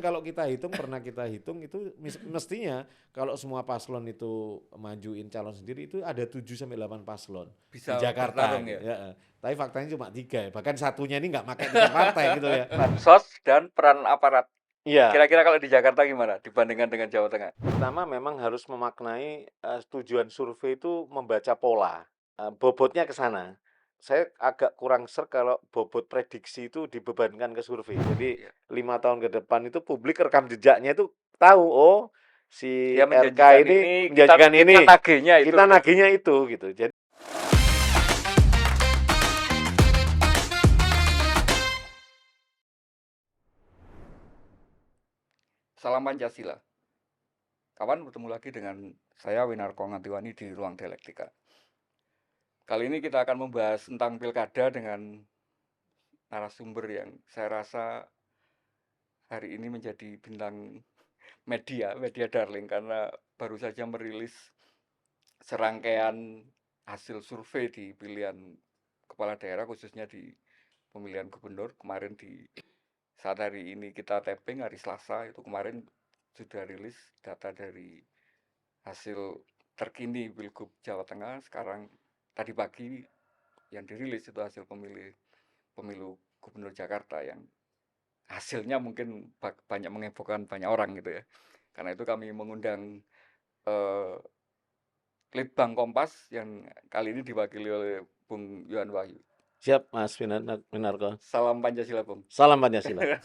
Kalau pernah kita hitung itu mestinya kalau semua paslon itu majuin calon sendiri itu ada 7 sampai 8 paslon di Bisa Jakarta bertarung gitu ya. ya. Tapi faktanya cuma 3 ya. Bahkan satunya ini nggak pakai tiket partai gitu ya. Bansos dan peran aparat. Iya. Kira-kira kalau di Jakarta gimana dibandingkan dengan Jawa Tengah? Pertama memang harus memaknai tujuan survei itu membaca pola. Bobotnya ke sana. Saya agak kurang kalau bobot prediksi itu dibebankan ke survei. Jadi Ya, 5 tahun ke depan itu publik rekam jejaknya itu tahu, oh si dia RK menjanjikan ini ini, menjanjikan kita ini, nagihnya itu kita ya. nagihnya itu gitu. Jadi Salam Pancasila. Kawan, bertemu lagi dengan saya Winarko Ngantiwani di Ruang Dialektika. Kali ini kita akan membahas tentang pilkada dengan narasumber yang saya rasa hari ini menjadi bintang media darling karena baru saja merilis serangkaian hasil survei di pilihan kepala daerah khususnya di pemilihan gubernur kemarin di saat hari ini kita tapping hari Selasa itu kemarin sudah rilis data dari hasil terkini Pilgub Jawa Tengah. Sekarang tadi pagi yang dirilis itu hasil pemilu gubernur Jakarta yang hasilnya mungkin banyak menghebohkan banyak orang gitu ya. Karena itu kami mengundang eh, Litbang Kompas yang kali ini diwakili oleh Bung Yohan Wahyu. siap Mas Winarko. Salam Pancasila, Bung. Salam Pancasila.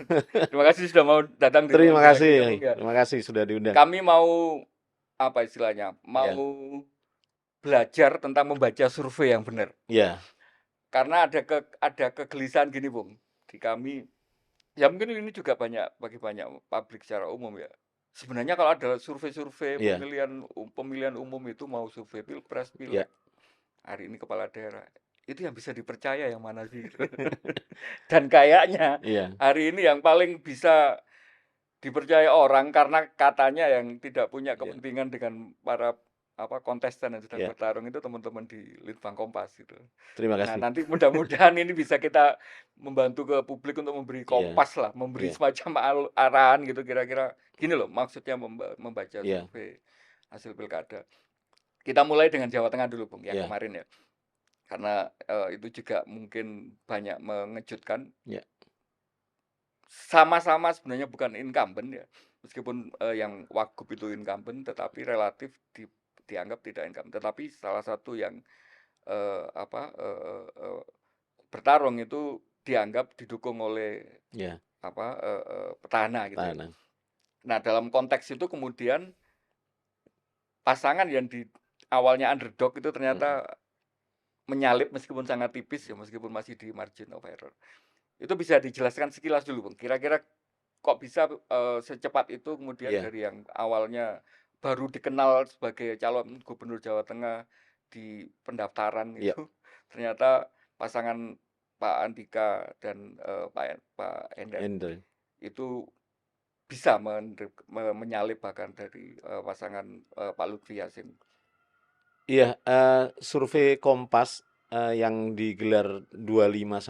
Terima kasih sudah mau datang di ruang Terima dialektika, Bung kasih. ya. Terima kasih sudah diundang. Kami mau apa istilahnya? Mau Ya. belajar tentang membaca survei yang benar. Ya. Karena ada kegelisahan gini, Bung. Di kami ya mungkin ini juga bagi banyak publik secara umum ya. Sebenarnya kalau ada survei-survei Ya. pemilihan umum itu mau survei pilpres, Ya. pileg, hari ini kepala daerah, itu yang bisa dipercaya yang mana sih? Dan kayaknya Iya. hari ini yang paling bisa dipercaya orang karena katanya yang tidak punya Iya. kepentingan dengan para kontestan yang sedang Iya. bertarung itu teman-teman di Litbang Kompas gitu. Terima Nah, kasih. nanti mudah-mudahan ini bisa kita membantu ke publik untuk memberi Iya. kompas lah, memberi Iya. semacam arahan gitu kira-kira gini loh maksudnya membaca Iya. survei hasil pilkada. Kita mulai dengan Jawa Tengah dulu, Bung, yang Iya. kemarin ya. Karena itu juga mungkin banyak mengejutkan. Iya. Sama-sama sebenarnya bukan incumbent ya. Meskipun yang Wagub itu incumbent tetapi relatif dianggap tidak incumbent. Tetapi salah satu yang eh, apa eh, eh, bertarung itu dianggap didukung oleh Iya. petahana gitu ya. Tahanan. Nah, dalam konteks itu kemudian pasangan yang di awalnya underdog itu Mm-mm. ternyata menyalip meskipun sangat tipis ya, meskipun masih di margin of error. Itu bisa dijelaskan sekilas dulu, Bang. Kira-kira kok bisa secepat itu kemudian Iya. dari yang awalnya baru dikenal sebagai calon gubernur Jawa Tengah di pendaftaran Iya. itu ternyata pasangan Pak Andika dan Pak Endar Endo. itu bisa menyalip bahkan dari pasangan Pak Lutfi Yasin. Iya, survei Kompas yang digelar 15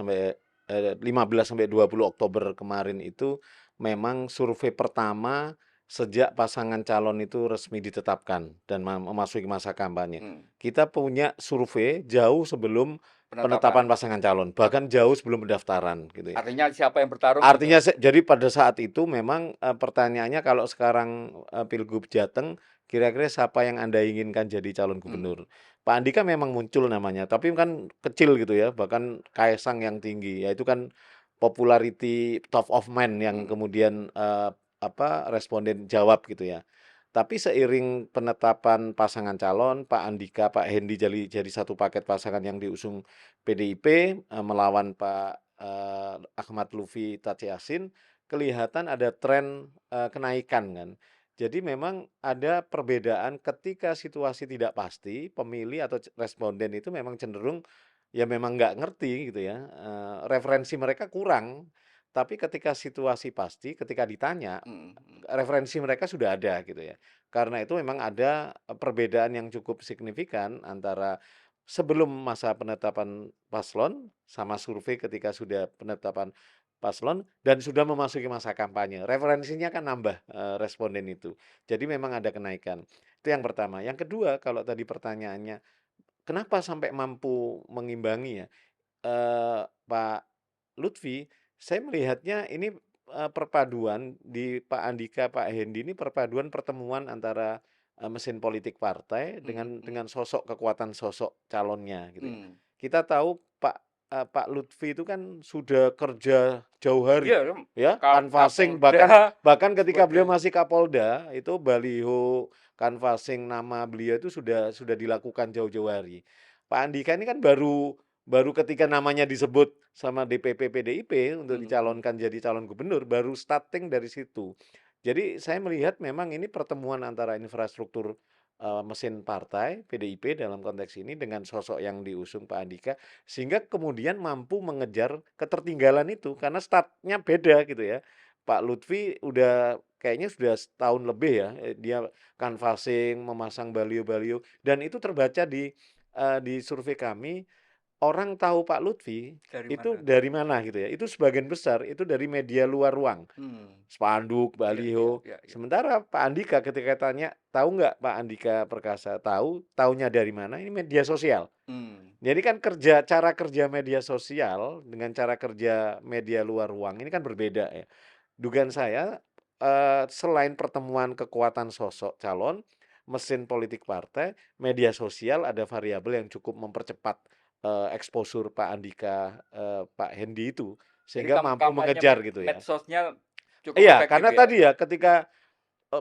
sampai 20 Oktober kemarin itu memang survei pertama sejak pasangan calon itu resmi ditetapkan dan memasuki masa kampanye. Hmm. Kita punya survei jauh sebelum penetapan Penetapan. pasangan calon, bahkan jauh sebelum pendaftaran gitu ya. Artinya siapa yang bertarung Artinya sudah. jadi pada saat itu memang pertanyaannya kalau sekarang Pilgub Jateng kira-kira siapa yang Anda inginkan jadi calon Hmm. gubernur? Pak Andika memang muncul namanya, tapi kan kecil gitu ya, bahkan Kaisang yang tinggi. Ya itu kan popularity top of mind yang Hmm. kemudian responden jawab gitu ya. Tapi seiring penetapan pasangan calon, Pak Andika, Pak Hendi jadi satu paket pasangan yang diusung PDIP melawan Pak Ahmad Lutfi Yasin, kelihatan ada tren kenaikan kan. Jadi memang ada perbedaan ketika situasi tidak pasti, pemilih atau responden itu memang cenderung ya memang nggak ngerti gitu ya, referensi mereka kurang. Tapi ketika situasi pasti, ketika ditanya, Hmm. Hmm. referensi mereka sudah ada gitu ya. Karena itu memang ada perbedaan yang cukup signifikan antara sebelum masa penetapan paslon sama survei ketika sudah penetapan paslon dan sudah memasuki masa kampanye. Referensinya kan nambah, responden itu. Jadi memang ada kenaikan. Itu yang pertama. Yang kedua, kalau tadi pertanyaannya, kenapa sampai mampu mengimbangi ya, Pak Lutfi, saya melihatnya ini, perpaduan di Pak Andika, Pak Hendi ini perpaduan pertemuan antara, mesin politik partai Mhm, dengan sosok kekuatan sosok calonnya gitu ya. mhm. Kita tahu Pak Lutfi itu kan sudah kerja jauh Iya, hari ya, canvassing Kapolda bahkan bahkan ketika beliau sebagai masih Kapolda itu baliho canvassing nama beliau itu sudah dilakukan jauh-jauh hari. Pak Andika ini kan baru baru ketika namanya disebut sama DPP PDIP untuk mhm, mhm. dicalonkan jadi calon gubernur, baru starting dari situ. Jadi saya melihat memang ini pertemuan antara infrastruktur, mesin partai PDIP dalam konteks ini dengan sosok yang diusung Pak Andika, sehingga kemudian mampu mengejar ketertinggalan itu karena startnya beda gitu ya. Pak Lutfi udah kayaknya sudah setahun lebih ya, dia canvassing, memasang baliho-baliho dan itu terbaca di survei kami. Orang tahu Pak Lutfi Dari itu mana? dari mana gitu ya, itu sebagian besar itu dari media luar ruang, Hmm. spanduk, Iya, iya, baliho. iya, iya. Sementara Pak Andika ketika tanya, "Tahu nggak Pak Andika Perkasa?" "Tahu." "Taunya dari mana?" "Ini media sosial." Hmm. Jadi kan cara kerja media sosial dengan cara kerja media luar ruang ini kan berbeda ya. Dugaan saya, selain pertemuan kekuatan sosok calon, mesin politik partai, media sosial ada variabel yang cukup mempercepat, exposure Pak Andika, Pak Hendi itu, Jadi sehingga mampu kampanye mengejar gitu ya. medsosnya cukup Iya, efektif karena ya? tadi ya ketika,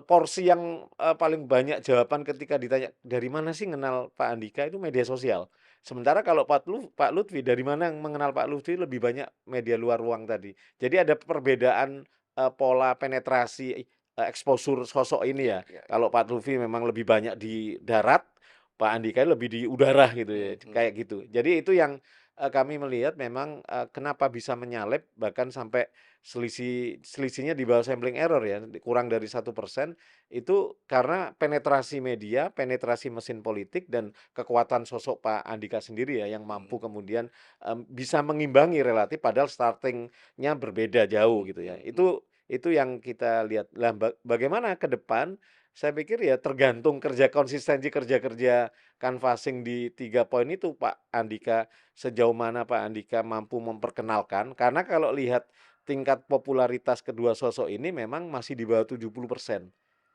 porsi yang, paling banyak jawaban ketika ditanya, "Dari mana sih kenal Pak Andika?" Itu media sosial. Sementara kalau Pak Lutfi, dari mana mengenal Pak Lutfi lebih banyak media luar ruang tadi. Jadi ada perbedaan, pola penetrasi, exposure sosok ini Iya, ya. iya, iya. Kalau Pak Lutfi memang lebih banyak di darat, Pak Andika lebih di udara gitu ya, Hmm, hmm. kayak gitu. Jadi itu yang, kami melihat memang, kenapa bisa menyalip bahkan sampai selisihnya di bawah sampling error ya, kurang dari 1% itu karena penetrasi media, penetrasi mesin politik dan kekuatan sosok Pak Andika sendiri ya yang Hmm, mampu kemudian, bisa mengimbangi relatif padahal starting-nya berbeda jauh hmm, gitu ya. hmm, hmm. Itu yang kita lihat. Lah bagaimana ke depan, saya pikir ya tergantung konsistensi kerja-kerja canvassing di 3 poin itu Pak Andika, sejauh mana Pak Andika mampu memperkenalkan, karena kalau lihat tingkat popularitas kedua sosok ini memang masih di bawah 70%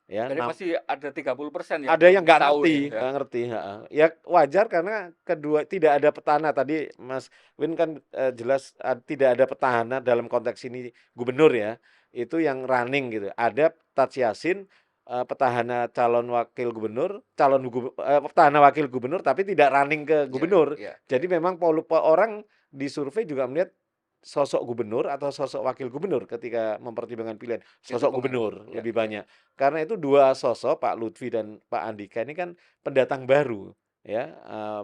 ya, Jadi masih ada 30% yang ada yang belum nggak tahu ngerti nih ya? nggak ngerti, heeh. Ya wajar karena kedua tidak ada petahana tadi Mas Win kan, jelas, tidak ada petahana dalam konteks ini gubernur ya, itu yang running gitu. Ada Taj Yassin, petahana calon wakil gubernur, petahana wakil gubernur tapi tidak running ke Iya, gubernur. iya, iya. Jadi memang orang di survei juga melihat sosok gubernur atau sosok wakil gubernur ketika mempertimbangkan pilihan, Itu sosok pengaruh. gubernur Iya, lebih iya. banyak. Karena itu dua sosok Pak Lutfi dan Pak Andika ini kan pendatang baru ya,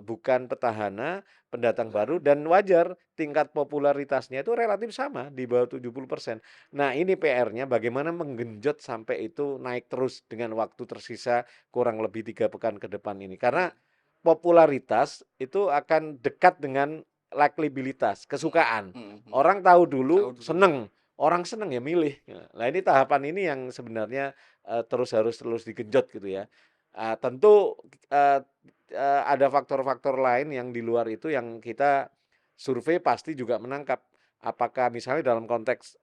bukan petahana, pendatang baru dan wajar tingkat popularitasnya itu relatif sama di bawah 70%. Nah, ini PR-nya bagaimana menggenjot sampai itu naik terus dengan waktu tersisa kurang lebih 3 pekan ke depan ini. Karena Hmm, popularitas itu akan dekat dengan likabilitas, hmm, kesukaan. hmm, hmm. Orang tahu Tahu dulu, dulu. seneng, orang seneng ya milih. Nah, ini tahapan ini yang sebenarnya, harus terus digenjot gitu ya. Tentu, eee ada faktor-faktor lain yang di luar itu yang kita survei pasti juga menangkap. Apakah misalnya dalam konteks,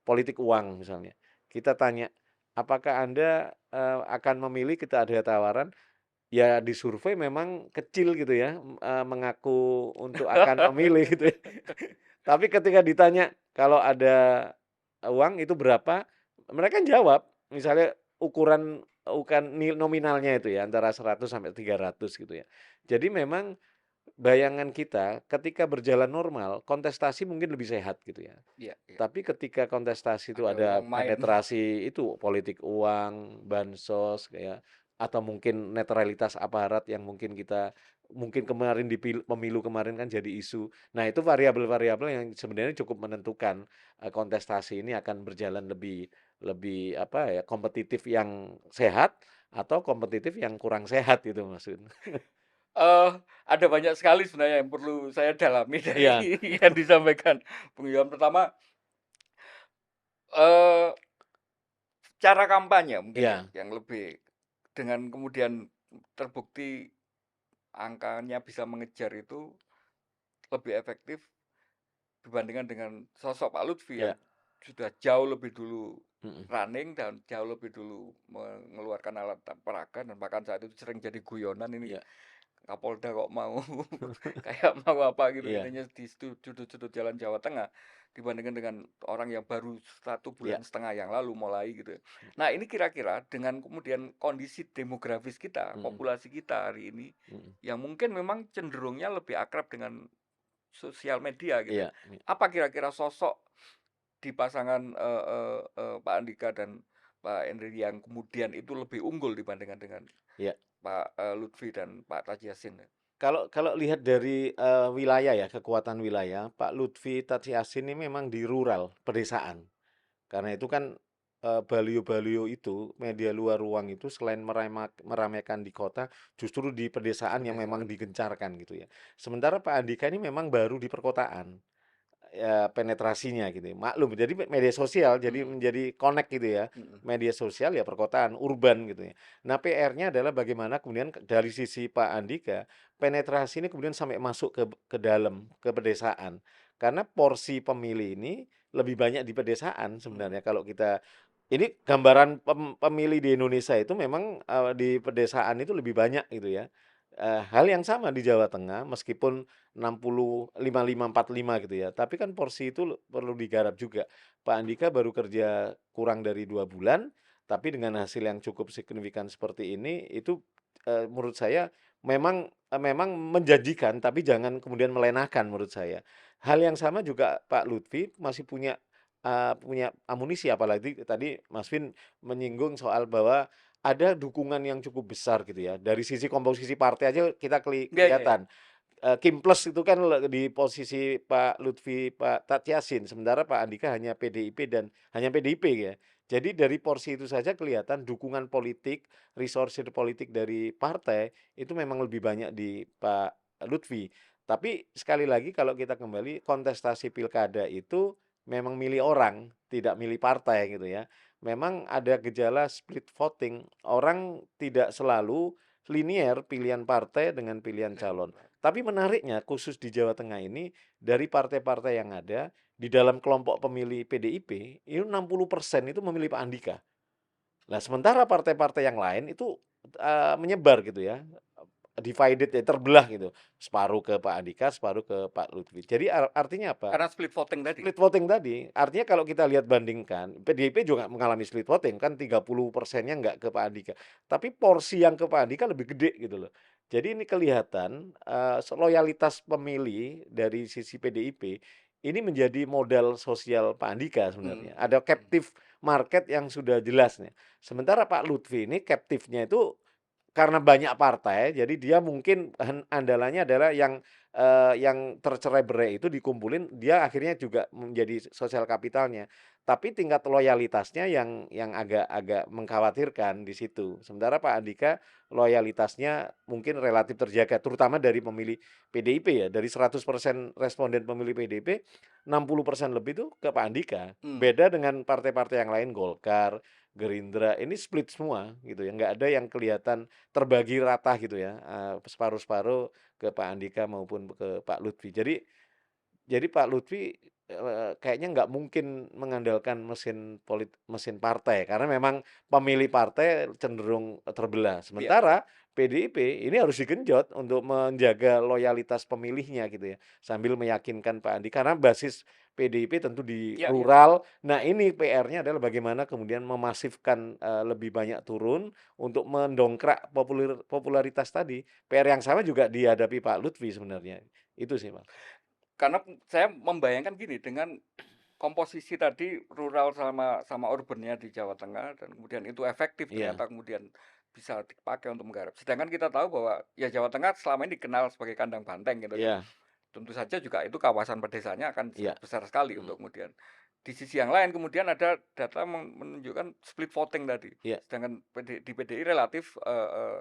politik uang misalnya, kita tanya, "Apakah Anda, akan memilih?" Kita ada tawaran, ya di survei memang kecil gitu ya, mengaku untuk akan memilih gitu ya. Tapi ketika ditanya, "Kalau ada uang itu berapa?" Mereka jawab, misalnya nominalnya itu ya antara 100 sampai 300 gitu ya. Jadi memang bayangan kita ketika berjalan normal, kontestasi mungkin lebih sehat gitu ya. Iya, iya. Tapi ketika kontestasi itu Ada ada uang main. penetrasi itu politik uang, bansos kayak atau mungkin netralitas aparat yang mungkin kemarin di pemilu kemarin kan jadi isu. Nah, itu variabel-variabel yang sebenarnya cukup menentukan, kontestasi ini akan berjalan lebih lebih apa ya, kompetitif yang sehat atau kompetitif yang kurang sehat gitu maksudnya. Ada banyak sekali sebenarnya yang perlu saya dalami dari Iya, yang disampaikan Bung Iwan. Pertama, eee, cara kampanye mungkin ya, Iya, yang lebih dengan kemudian terbukti angkanya bisa mengejar itu lebih efektif dibandingkan dengan sosok Pak Lutfi yang iya, sudah jauh lebih dulu mhm, running dan jauh lebih dulu mengeluarkan alat peraga dan bahkan saat itu sering jadi guyonan ini iya, Kapolda kok mau kayak mau apa gitu iya, intinya di sudut-sudut jalan Jawa Tengah dibandingkan dengan orang yang baru 1 bulan iya, setengah yang lalu mulai gitu ya. Nah ini kira-kira dengan kemudian kondisi demografis kita, mhm, populasi kita hari ini mhm, yang mungkin memang cenderungnya lebih akrab dengan sosial media gitu ya. iya, iya, Apa kira-kira sosok di pasangan, Pak Andika dan Pak Henry yang kemudian itu lebih unggul dibandingkan dengan iya. Pak, Lutfi dan Pak Taji Yasin ya? Kalau kalau lihat dari, wilayah ya, kekuatan wilayah, Pak Lutfi Tadsyasin ini memang di rural, pedesaan. Karena itu kan, baliho-baliho itu, media luar ruang itu selain meramaikan di kota, justru di Di pedesaan yang memang pedesaan. digencarkan gitu ya. Sementara Pak Andika ini memang baru di perkotaan. Ya, penetrasinya gitu ya, maklum jadi media sosial jadi Mhm, menjadi connect gitu ya, mhm, media sosial ya perkotaan, urban gitu ya. Nah PR-nya adalah bagaimana kemudian dari sisi Pak Andika, penetrasi ini kemudian sampai masuk ke dalam, ke pedesaan. Karena porsi pemilih ini lebih banyak di pedesaan mhm, sebenarnya kalau kita ini gambaran pemilih di Indonesia itu memang, di pedesaan itu lebih banyak gitu ya. Hal yang sama di Jawa Tengah meskipun 60, 55, 45 gitu ya, tapi kan porsi itu perlu digarap juga. Pak Andika baru kerja kurang dari 2 bulan, tapi dengan hasil yang cukup signifikan seperti ini, itu, menurut saya memang menjanjikan, tapi jangan kemudian melelahkan menurut saya. Hal yang sama juga Pak Lutfi masih punya amunisi, apalagi tadi Mas Vin menyinggung soal bahwa ada dukungan yang cukup besar gitu ya, dari sisi komposisi partai aja kita iya iya iya, kelihatan. Kim Plus itu kan di posisi Pak Lutfi, Pak Tadsyasin, sementara Pak Andika hanya PDIP dan hanya PDIP ya. Jadi dari porsi itu saja kelihatan dukungan politik, resource politik dari partai itu memang lebih banyak di Pak Lutfi. Tapi sekali lagi kalau kita kembali kontestasi pilkada itu memang milih orang, tidak milih partai gitu ya. Memang ada gejala split voting, orang tidak selalu linier pilihan partai dengan pilihan calon. Tapi menariknya khusus di Jawa Tengah ini, dari partai-partai yang ada, di dalam kelompok pemilih PDIP, itu 60% itu memilih Pak Andika. Nah, sementara partai-partai yang lain itu, menyebar gitu ya, divided ya, terbelah gitu. Separuh ke Pak Andika, separuh ke Pak Lutfi. Jadi artinya apa? karena split voting tadi? Split voting tadi, artinya kalau kita lihat bandingkan, PDIP juga mengalami split voting, kan 30%-nya nggak ke Pak Andika. Tapi porsi yang ke Pak Andika lebih gede gitu loh. Jadi ini kelihatan, loyalitas pemilih dari sisi PDIP, ini menjadi modal sosial Pak Andika Mhm sebenarnya. mhm Ada mhm. captive market yang sudah jelas nih. Sementara Pak Lutfi ini captive-nya itu karena banyak partai, jadi dia mungkin andalannya adalah yang tercerai-berai itu dikumpulin, dia akhirnya juga menjadi sosial kapitalnya. Tapi tingkat loyalitasnya yang agak mengkhawatirkan di situ. Sementara Pak Andika loyalitasnya mungkin relatif terjaga, terutama dari pemilih PDIP ya. Dari 100% responden pemilih PDIP, 60% lebih itu ke Pak Andika. Mmm, Beda dengan partai-partai yang lain, Golkar, Gerindra, ini split semua gitu ya, nggak ada yang kelihatan terbagi rata gitu ya, separuh-separuh ke Pak Andika maupun ke Pak Lutfi. Jadi Pak Lutfi, kayaknya nggak mungkin mengandalkan mesin partai, karena memang pemilih partai cenderung terbelah. iya, Sementara PDIP ini harus digenjot untuk menjaga loyalitas pemilihnya gitu ya, sambil meyakinkan Pak Andi karena basis PDIP tentu di iya iya. rural. Nah ini PR-nya adalah bagaimana kemudian memasifkan, lebih banyak turun untuk mendongkrak popularitas tadi. PR yang sama juga dihadapi Pak Lutfi sebenarnya, itu sih, Mas. Karena saya membayangkan gini, dengan komposisi tadi rural sama sama urban-nya di Jawa Tengah dan kemudian itu efektif Iya, ternyata kemudian bisa dipakai untuk menggarap. Sedangkan kita tahu bahwa ya Jawa Tengah selama ini dikenal sebagai kandang banteng gitu kan. iya, Tentu saja juga itu kawasan pedesanya akan iya, sangat besar sekali mhm, untuk kemudian. Di sisi yang lain kemudian ada data menunjukkan split voting tadi. iya, Sedangkan di PDI relatif,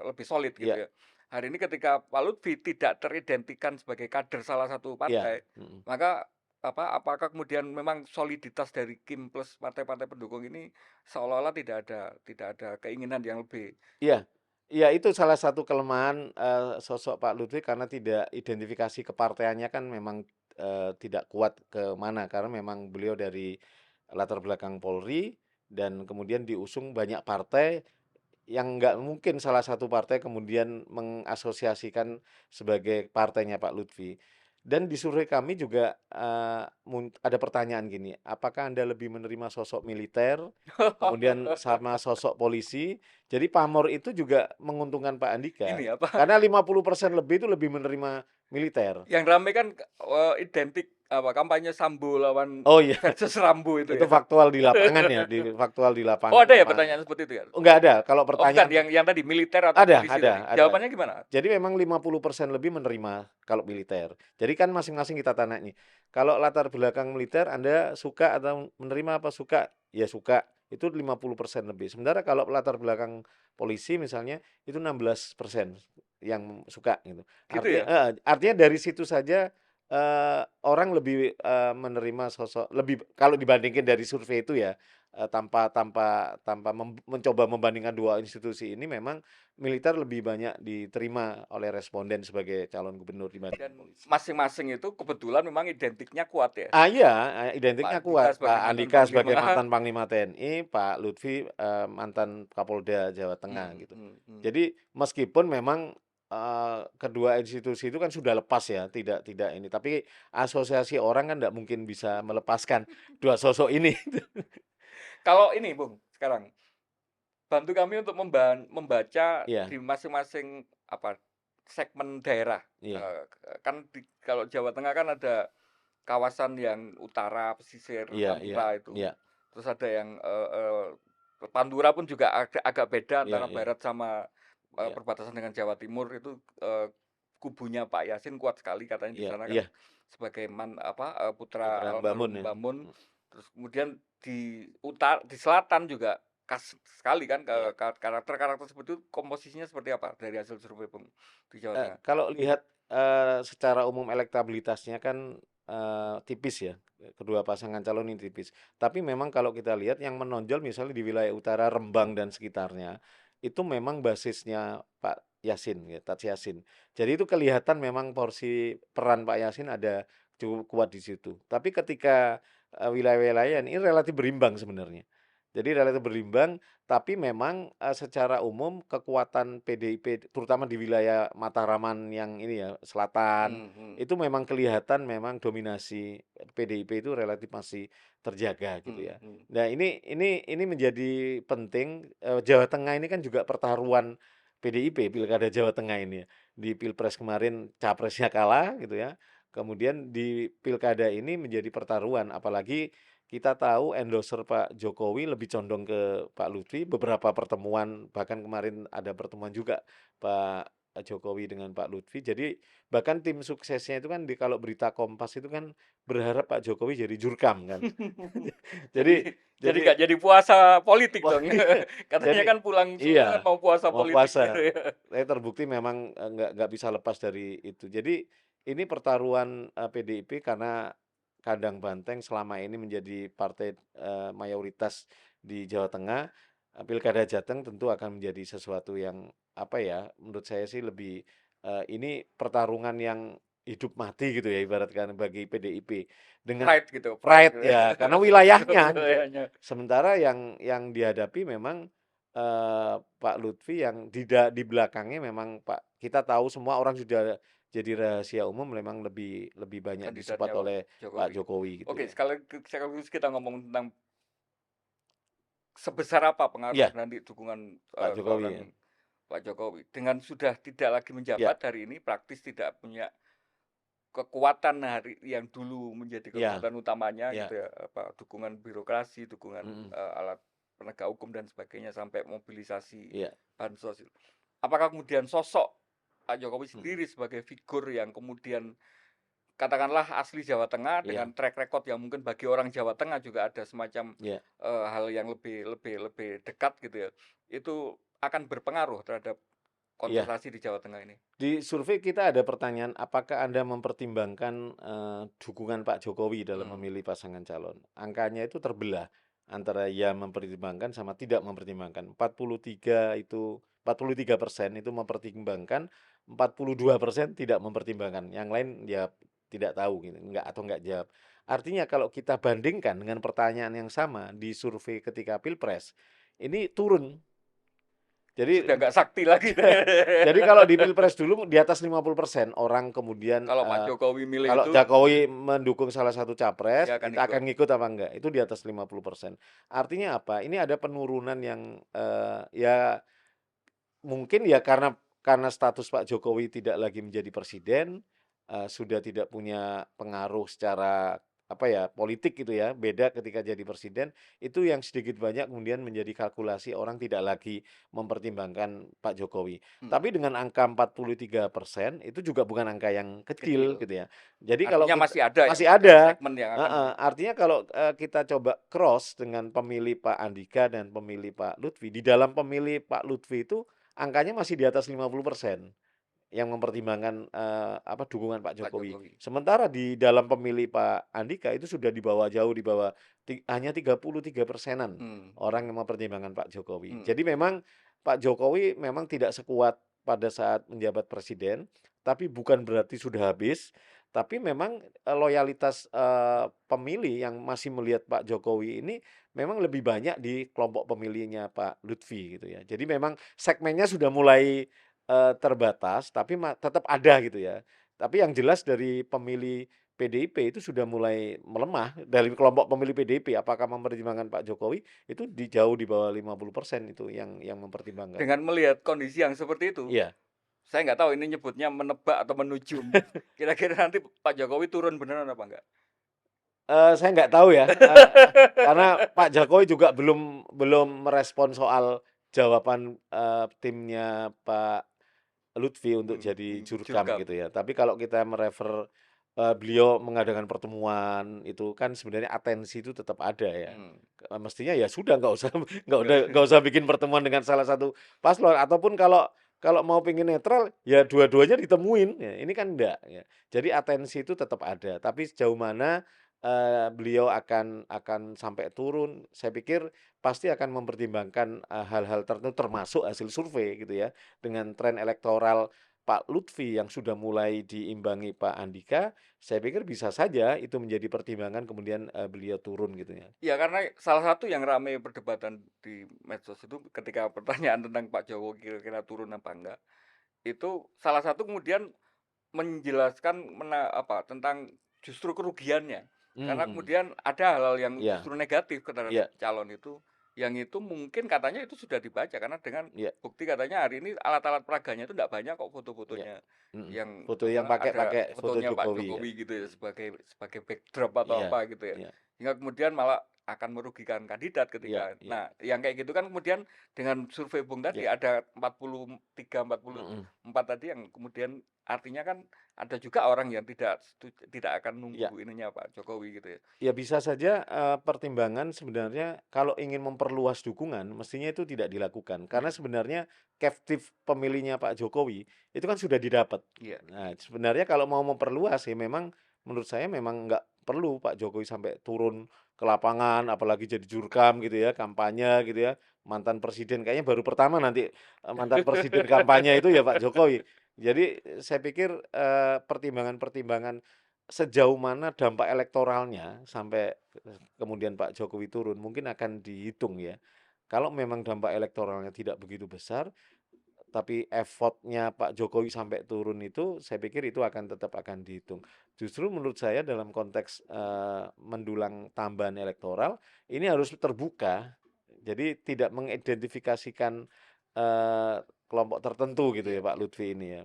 lebih solid gitu iya, ya. Hari ini ketika Pak Lutfi tidak teridentikan sebagai kader salah satu iya, partai, mhm, maka apakah kemudian memang soliditas dari Kim plus partai-partai pendukung ini seolah-olah tidak ada keinginan yang lebih. Iya, iya itu salah satu kelemahan, sosok Pak Lutfi karena tidak identifikasi keparteannya kan memang, tidak kuat ke mana, karena memang beliau dari latar belakang Polri dan kemudian diusung banyak partai yang nggak mungkin salah satu partai kemudian mengasosiasikan sebagai partainya Pak Lutfi. Dan di survei kami juga ada pertanyaan gini, apakah Anda lebih menerima sosok militer, kemudian sama sosok polisi? Jadi pamor itu juga menguntungkan Pak Andika, Ini apa, karena 50% lebih itu lebih menerima militer. yang ramai kan identik kampanye Sambo lawan Oh iya, versus Rambo itu itu ya. faktual di lapangan ya, di faktual di Oh, lapangan ada ya memang. pertanyaan seperti itu ya? Oh, nggak ada, kalau Oh, bukan pertanyaan yang tadi militer atau polisi tadi. ada. Jawabannya gimana? Jadi memang 50% lebih menerima kalau militer. Jadi kan masing-masing kita tanya nih, kalau latar belakang militer Anda suka atau menerima apa suka? Ya suka, itu 50% lebih. Sementara kalau latar belakang polisi misalnya, itu 16% yang suka gitu. Gitu ya? Artinya dari situ saja, orang lebih, menerima sosok lebih kalau dibandingkan dari survei itu ya, tanpa tanpa tanpa mencoba membandingkan 2 institusi ini memang militer lebih banyak diterima oleh responden sebagai calon gubernur dibanding Dan polisi. masing-masing itu kebetulan memang identiknya kuat ya. Iya, Pak identiknya Andika kuat. Pak sebagai mantan Andika sebagai panglima. mantan Panglima TNI, Pak Lutfi, mantan Kapolda Jawa Tengah gitu. Hmm, hmm. Jadi meskipun memang, kedua institusi itu kan sudah lepas ya, tidak ini, tapi asosiasi orang kan nggak mungkin bisa melepaskan dua sosok ini. Kalau ini, Bung, sekarang bantu kami untuk membaca Iya, di masing-masing segmen daerah. iya, Kan kalau Jawa Tengah kan ada kawasan yang utara, pesisir, iya, iya, pantura itu. iya, Terus ada yang Pantura pun juga agak beda iya, antara iya, barat sama iya, perbatasan dengan Jawa Timur itu. Kubunya Pak Yasin kuat sekali katanya di iya, sana iya, kan sebagai putra putra Bamun almarhum ya. Bamun. Terus kemudian di selatan juga khas sekali kan Iya. karakter-karakter seperti itu, komposisinya seperti apa dari hasil survei Bung di Jawa Tengah? Kalau lihat, secara umum elektabilitasnya kan, tipis ya, kedua pasangan calon ini tipis. Tapi memang kalau kita lihat yang menonjol misalnya di wilayah utara Rembang dan sekitarnya, itu memang basisnya Pak Yasin ya, Taj Yasin. Jadi itu kelihatan memang porsi peran Pak Yasin ada cukup kuat di situ. Tapi ketika, wilayah-wilayah ini relatif berimbang sebenarnya. Jadi relatif berimbang, tapi memang, secara umum kekuatan PDIP terutama di wilayah Mataraman yang ini ya, selatan, Hmm, hmm, itu memang kelihatan memang dominasi PDIP itu relatif masih terjaga gitu hmm, ya. hmm. Nah ini menjadi penting, Jawa Tengah ini kan juga pertaruhan PDIP, pilkada Jawa Tengah ini ya. Di pilpres kemarin capresnya kalah gitu ya, kemudian di pilkada ini menjadi pertaruhan, apalagi kita tahu endorser Pak Jokowi lebih condong ke Pak Lutfi, beberapa pertemuan, bahkan kemarin ada pertemuan juga Pak Jokowi dengan Pak Lutfi. Jadi bahkan tim suksesnya itu kan kalau berita Kompas itu kan berharap Pak Jokowi jadi jurkam kan. Jadi Jadi jadi jadi nggak jadi puasa politik wah, dong. Katanya jadi kan pulang sungguh kan iya, mau puasa mau politik gitu puasa. ya. Saya terbukti memang nggak bisa lepas dari itu. Jadi ini pertaruhan PDIP karena kandang banteng selama ini menjadi partai mayoritas di Jawa Tengah. Pilkada Jateng tentu akan menjadi sesuatu yang apa ya? Menurut saya sih lebih ini pertarungan yang hidup mati gitu ya ibaratkan bagi PDIP dengan Pride pride gitu ya. ya karena wilayahnya gitu. Wilayahnya. Sementara yang dihadapi memang Pak Lutfi yang di belakangnya memang kita tahu semua orang sudah jadi rahasia umum memang lebih lebih banyak disupport Kandidatnya Pak oleh Pak Jokowi. Jokowi gitu Oke, ya. sekaligus kita ngomong tentang sebesar apa pengaruh Iya, nanti dukungan Pak Jokowi ya. seorang Pak Jokowi dengan sudah tidak lagi Iya, menjabat hari ini, praktis tidak punya kekuatan hari yang dulu menjadi iya, kekuatan utamanya iya, gitu ya, dukungan birokrasi, dukungan mhm, alat penegak hukum dan sebagainya sampai mobilisasi iya, bansos itu. Apakah kemudian sosok Pak Jokowi mhm, sendiri sebagai figur yang kemudian katakanlah asli Jawa Tengah iya, dengan track record yang mungkin bagi orang Jawa Tengah juga ada semacam iya. hal yang lebih lebih lebih dekat gitu ya, itu akan berpengaruh terhadap Iya. kontestasi di Jawa Tengah ini? Di survei kita ada pertanyaan, apakah Anda mempertimbangkan, dukungan Pak Jokowi dalam Hmm. memilih pasangan calon? Angkanya itu terbelah antara ya mempertimbangkan sama tidak mempertimbangkan. 43% itu mempertimbangkan, 42% tidak mempertimbangkan. Yang lain ya tidak tahu gitu, enggak jawab. Artinya kalau kita bandingkan dengan pertanyaan yang sama di survei ketika Pilpres, ini turun. Jadi Sudah nggak sakti lagi. jadi kalau di Pilpres dulu di atas 50% orang kemudian, Kalau Pak Jokowi milih kalau itu, Jokowi mendukung salah satu capres, dia akan kita ikut. akan ngikut apa enggak, itu di atas 50%. Artinya apa? Ini ada penurunan yang, ya mungkin ya karena status Pak Jokowi tidak lagi menjadi presiden, sudah tidak punya pengaruh secara apa ya, politik gitu ya, beda ketika jadi presiden, itu yang sedikit banyak kemudian menjadi kalkulasi orang tidak lagi mempertimbangkan Pak Jokowi. Hmm. Tapi dengan angka 43% itu juga bukan angka yang kecil Kecil. gitu ya. Jadi kalau Artinya kita masih ada masih ada ada, segmen yang akan heeh, artinya kalau, kita coba cross dengan pemilih Pak Andika dan pemilih Pak Lutfi, di dalam pemilih Pak Lutfi itu angkanya masih di atas 50% yang mempertimbangkan, dukungan Pak Pak Jokowi. Jokowi. Sementara di dalam pemilih Pak Andika itu sudah di bawah, jauh di bawah, hanya 33%-an orang yang mempertimbangkan Pak Jokowi. Hmm. Jadi memang Pak Jokowi memang tidak sekuat pada saat menjabat presiden, tapi bukan berarti sudah habis, tapi memang, loyalitas, pemilih yang masih melihat Pak Jokowi ini memang lebih banyak di kelompok pemilihnya Pak Lutfi gitu ya. Jadi memang segmennya sudah mulai, terbatas, tapi tetap ada gitu ya. Tapi yang jelas dari pemilih PDIP itu sudah mulai melemah, dari kelompok pemilih PDIP apakah mempertimbangkan Pak Jokowi, itu jauh di bawah 50% itu yang mempertimbangkan. Dengan melihat kondisi yang seperti itu, Iya. saya nggak tahu ini nyebutnya menebak atau menujum. Kira-kira nanti Pak Jokowi turun beneran apa enggak? Saya nggak tahu ya, karena Pak Jokowi juga belum merespon soal jawaban, timnya Pak Lutfi untuk jadi jurkam Jurkam. gitu ya. Tapi kalau kita merefer, beliau mengadakan pertemuan itu kan sebenarnya atensi itu tetap ada ya. Hmm. Mestinya ya sudah nggak usah Enggak. nggak usah bikin pertemuan dengan salah satu paslon, ataupun kalau kalau mau pengen netral ya dua-duanya ditemuin, ya ini kan enggak ya. Jadi atensi itu tetap ada, tapi sejauh mana, beliau akan sampai turun, saya pikir pasti akan mempertimbangkan, hal-hal tertentu termasuk hasil survei gitu ya. Dengan tren elektoral Pak Lutfi yang sudah mulai diimbangi Pak Andika, saya pikir bisa saja itu menjadi pertimbangan kemudian, beliau turun gitu ya. Ya karena salah satu yang ramai perdebatan di medsos itu ketika pertanyaan tentang Pak Jokowi kira-kira turun apa enggak, itu salah satu kemudian menjelaskan tentang justru kerugiannya. Karena Mhm. kemudian ada hal-hal yang Iya, justru negatif terhadap iya, calon itu, yang itu mungkin katanya itu sudah dibaca karena dengan iya, bukti katanya hari ini alat-alat peraganya itu enggak banyak kok iya. foto-fotonya Mhm. yang Foto yang ada pakai foto fotonya Pak Jokowi ya. Jokowi gitu ya Mhm. sebagai sebagai backdrop atau Iya, apa gitu ya. iya, Sehingga kemudian malah akan merugikan kandidat iya, ketika. iya, Nah, yang kayak gitu kan kemudian dengan survei Bung tadi iya. ada 43, Mhm. 44 tadi yang kemudian artinya kan ada juga orang yang tidak akan Iya. nunggu ininya Pak Jokowi gitu ya. Ya bisa saja, pertimbangan sebenarnya kalau ingin memperluas dukungan mestinya itu tidak dilakukan. Karena Hmm, sebenarnya captive pemilihnya Pak Jokowi itu kan sudah didapat. iya. Nah, sebenarnya kalau mau memperluas ya memang menurut saya memang nggak perlu Pak Jokowi sampai turun ke lapangan, apalagi jadi jurkam gitu ya, kampanye gitu ya. Mantan presiden kayaknya baru pertama nanti, mantan presiden kampanye itu ya Pak Jokowi. Jadi saya pikir, pertimbangan-pertimbangan sejauh mana dampak elektoralnya sampai kemudian Pak Jokowi turun mungkin akan dihitung ya. Kalau memang dampak elektoralnya tidak begitu besar, tapi effort-nya Pak Jokowi sampai turun itu, saya pikir itu tetap akan dihitung. Justru menurut saya dalam konteks, mendulang tambahan elektoral, ini harus terbuka. Jadi tidak mengidentifikasikan, kelompok tertentu gitu ya Iya, Pak Lutfi ini ya.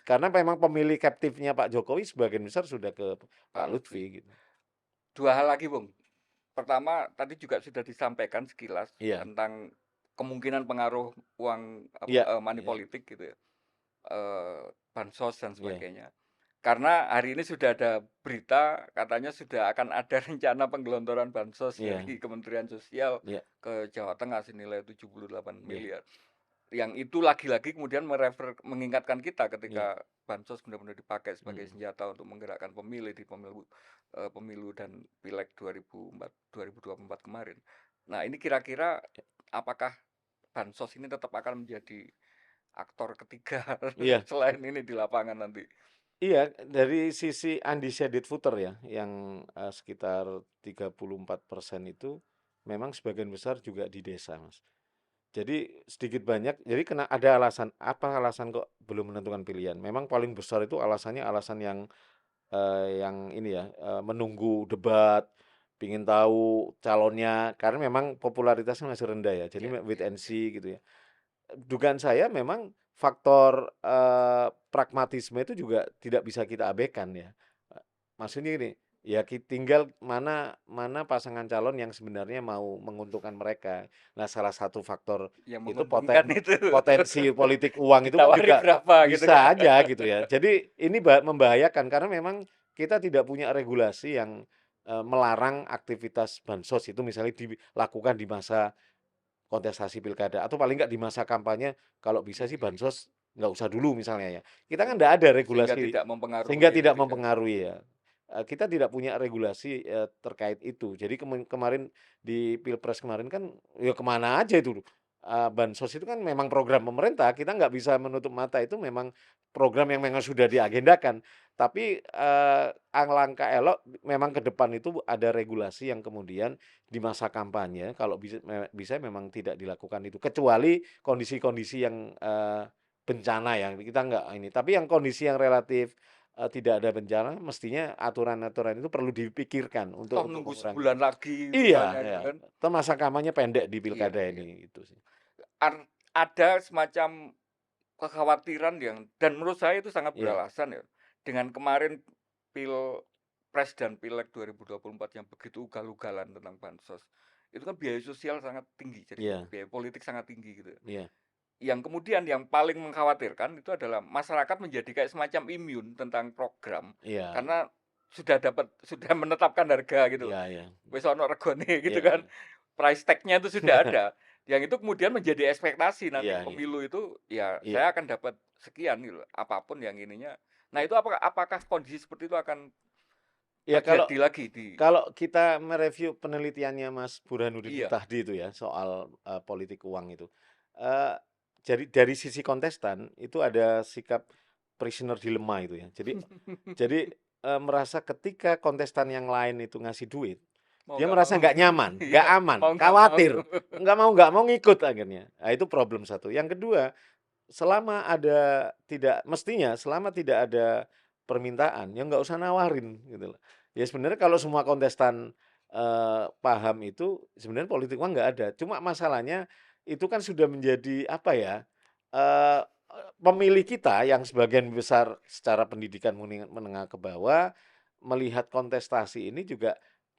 Karena memang pemilih captive-nya Pak Jokowi sebagian besar sudah ke Pak Pak Lutfi. Lutfi gitu. Dua hal lagi, Bung. Pertama, tadi juga sudah disampaikan sekilas Iya, tentang kemungkinan pengaruh uang iya, money iya, politik gitu ya. Bansos dan iya, sebagainya. Karena hari ini sudah ada berita katanya sudah akan ada rencana penggelontoran bansos iya, dari Kementerian Sosial iya, ke Jawa Tengah senilai 78 iya, miliar. Yang itu lagi-lagi kemudian mengingatkan kita Iya, ketika bansos benar-benar dipakai sebagai mhm, senjata untuk menggerakkan pemilih di pemilu dan pileg 2024 kemarin. Nah, ini kira-kira apakah bansos ini tetap akan menjadi aktor ketiga iya. selain ini di lapangan nanti? Iya, dari sisi undecided voter ya, yang sekitar 34% itu memang sebagian besar juga di desa, Mas. Jadi sedikit banyak, jadi kena ada alasan, apa alasan kok belum menentukan pilihan? Memang paling besar itu alasannya alasan yang ini ya, menunggu debat, pingin tahu calonnya, karena memang popularitasnya masih rendah ya, jadi Iya, wait iya, and iya. see gitu ya. Dugaan saya memang faktor, pragmatisme itu juga tidak bisa kita abaikan ya. Maksudnya gini, ya tinggal mana mana pasangan calon yang sebenarnya mau menguntungkan mereka. Nah, salah satu faktor Yang itu menguntungkan itu. potensi politik uang itu kan Ditawari juga berapa gitu kan. bisa aja gitu ya. Jadi ini membahayakan karena memang kita tidak punya regulasi yang, melarang aktivitas bansos itu misalnya dilakukan di masa kontestasi pilkada atau paling nggak di masa kampanye kalau bisa Iya, sih iya, iya. bansos nggak usah dulu misalnya ya. Kita kan nggak ada Sehingga regulasi tidak sehingga mempengaruhi tidak tadi kan. mempengaruhi ya. Kita tidak punya regulasi, terkait itu. Jadi kemarin di Pilpres kemarin kan ya kemana aja itu, bansos itu kan memang program pemerintah, kita nggak bisa menutup mata itu memang program yang memang sudah diagendakan. Tapi, alangkah elok memang ke depan itu ada regulasi yang kemudian di masa kampanye kalau bisa memang tidak dilakukan itu, kecuali kondisi-kondisi yang, bencana ya, kita nggak ini. Tapi yang kondisi yang relatif, tidak ada bencana, mestinya aturan-aturan itu perlu dipikirkan Toh untuk nunggu mengurangi sebulan itu. lagi Iya misalnya iya, gitu kan. toh masa kampanye pendek di Iya, pilkada iya. ini, itu sih. Ada semacam kekhawatiran yang dan menurut saya itu sangat Iya beralasan ya. Dengan kemarin Pilpres dan Pileg 2024 yang begitu ugal-ugalan tentang bansos. Itu kan biaya sosial sangat tinggi, jadi iya biaya politik sangat tinggi gitu ya. iya Yang kemudian yang paling mengkhawatirkan itu adalah masyarakat menjadi kayak semacam imun tentang program iya karena sudah menetapkan harga gitu loh. iya iya Wis ono regone gitu iya kan. iya. Price tag-nya itu sudah ada. Yang itu kemudian menjadi ekspektasi nanti Iya iya pemilu itu ya iya. saya akan dapat sekian gitu loh, apapun yang ininya. Nah, itu apakah kondisi seperti itu akan Ya kalau terjadi lagi di kalau kita mereview penelitiannya Mas Burhanuddin iya. Mutahdi itu ya soal, politik uang itu, eee, jadi dari sisi kontestan itu ada sikap prisoner dilemma itu ya. Jadi, merasa ketika kontestan yang lain itu ngasih duit, Mau dia nggak merasa mau. nggak nyaman, nggak Iya, aman, mau nggak mau. khawatir, nggak mau ngikut akhirnya. Nah itu problem satu. Yang kedua, selama tidak ada permintaan, ya nggak usah nawarin gitu loh. Ya sebenarnya kalau semua kontestan, paham itu sebenarnya politik uang nggak ada. Cuma masalahnya itu kan sudah menjadi apa ya, eee, pemilih kita yang sebagian besar secara pendidikan menengah ke bawah, melihat kontestasi ini juga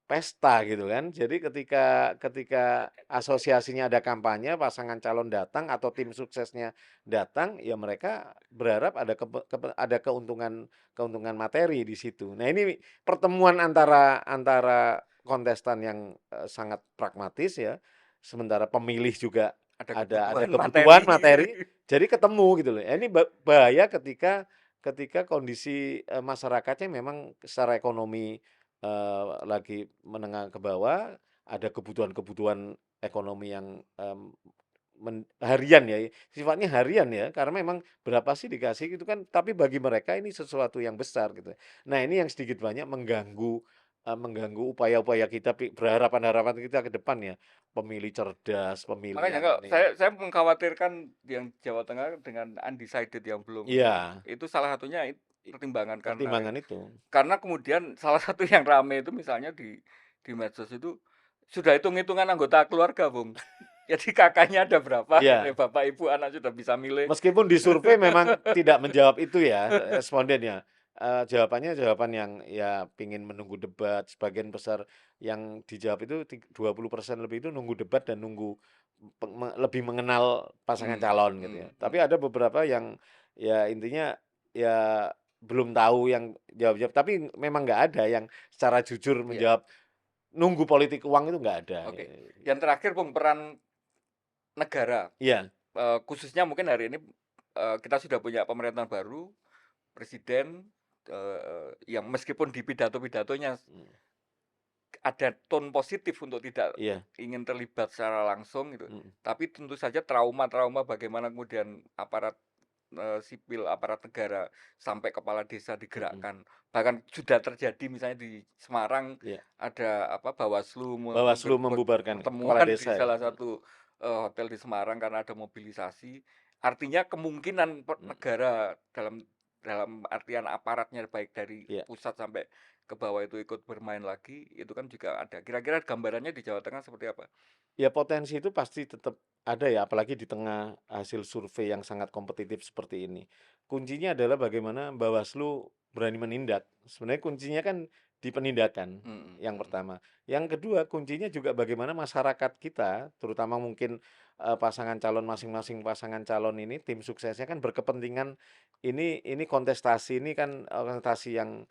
pesta gitu kan. Jadi ketika ketika asosiasinya ada kampanye, pasangan calon datang atau tim suksesnya datang, ya mereka berharap ada keuntungan keuntungan materi di situ. Nah, ini pertemuan Iya, antara antara kontestan yang, sangat pragmatis ya, sementara pemilih juga ada ada kebutuhan kebutuhan materi. materi, jadi ketemu gitu loh. Ya ini bahaya ketika ketika kondisi, masyarakatnya memang secara ekonomi, lagi menengah ke bawah, ada kebutuhan-kebutuhan ekonomi yang, harian ya, sifatnya harian ya, karena memang berapa sih dikasih gitu kan, tapi bagi mereka ini sesuatu yang besar gitu. Nah ini yang sedikit banyak mengganggu upaya-upaya kita berharapan-harapan kita ke depan ya, pemilih cerdas, pemilih Makanya yang kok ini saya mengkhawatirkan yang Jawa Tengah dengan undecided yang belum ini, iya, itu salah satunya pertimbangan karena pertimbangan itu. kemudian salah satu yang rame itu misalnya di medsos itu sudah hitung-hitungan anggota keluarga, Bung. Jadi kakaknya ada berapa gitu ya, Iya. bapak, ibu, anak sudah bisa milih. Meskipun di survei memang tidak menjawab itu ya, respondennya. Jawabannya jawaban yang ya pingin menunggu debat, sebagian besar yang dijawab itu 20% lebih itu nunggu debat dan nunggu lebih mengenal pasangan calon gitu ya. Tapi ada beberapa yang ya intinya ya belum tahu yang jawab-jawab, tapi memang nggak ada yang secara jujur Iya, menjawab nunggu politik uang itu nggak ada. oke. Yang terakhir, Bung, peran negara. Iya, khususnya mungkin hari ini, kita sudah punya pemerintahan baru, presiden, yang meskipun di pidato-pidatonya Mhm, ada tone positif untuk tidak iya, ingin terlibat secara langsung gitu, mhm, tapi tentu saja trauma-trauma bagaimana kemudian aparat, sipil, aparat negara sampai kepala desa mhm, digerakkan. Bahkan sudah terjadi misalnya di Semarang iya. ada apa, Bawaslu Bawaslu membubarkan kepala pertemuan di desa ya? salah satu, hotel di Semarang karena ada mobilisasi. Artinya kemungkinan Mhm, negara dalam dalam artian aparatnya baik dari iya. pusat sampai ke bawah itu ikut bermain lagi, itu kan juga ada. Kira-kira gambarannya di Jawa Tengah seperti apa? Ya potensi itu pasti tetap ada ya, apalagi di tengah hasil survei yang sangat kompetitif seperti ini. Kuncinya adalah bagaimana Bawaslu berani menindak. Sebenarnya kuncinya kan di penindakan, Mhm yang mhm. pertama. Yang kedua, kuncinya juga bagaimana masyarakat kita, terutama mungkin, pasangan calon masing-masing pasangan calon ini, tim suksesnya kan berkepentingan ini kontestasi ini kan, kontestasi yang,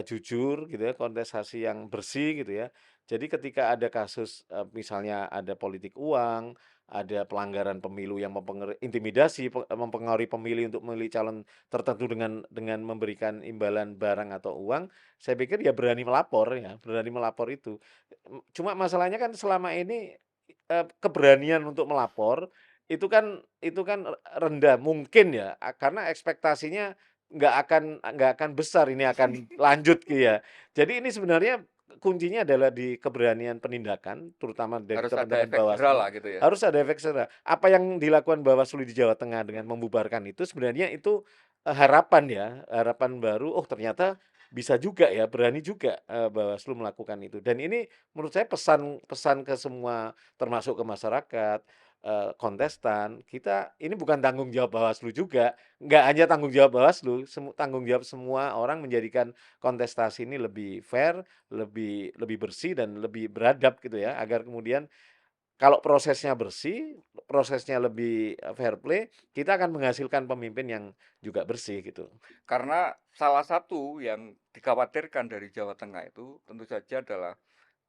jujur gitu ya, kontestasi yang bersih gitu ya. Jadi ketika ada kasus, misalnya ada politik uang, ada pelanggaran pemilu yang intimidasi, mempengaruhi pemilih untuk memilih calon tertentu dengan memberikan imbalan barang atau uang, saya pikir ya berani melapor ya, berani melapor itu. Cuma masalahnya kan selama ini, keberanian untuk melapor itu kan rendah, mungkin ya, karena ekspektasinya nggak akan besar ini akan lanjut gitu ya. Jadi ini sebenarnya kuncinya adalah di keberanian penindakan, terutama dari Harus ada teman-teman efek jerah Bawaslu, lah gitu ya? harus ada efek jerah. Apa yang dilakukan Bawaslu di Jawa Tengah dengan membubarkan itu sebenarnya itu, harapan ya, harapan baru, oh ternyata bisa juga ya, berani juga, Bawaslu melakukan itu. Dan ini menurut saya pesan pesan ke semua, termasuk ke masyarakat, kontestan, kita ini bukan tanggung jawab Bawaslu juga, nggak hanya tanggung jawab Bawaslu, tanggung jawab semua orang menjadikan kontestasi ini lebih fair, lebih lebih bersih dan lebih beradab gitu ya, agar kemudian kalau prosesnya bersih, prosesnya lebih, fair play, kita akan menghasilkan pemimpin yang juga bersih gitu. Karena salah satu yang dikhawatirkan dari Jawa Tengah itu tentu saja adalah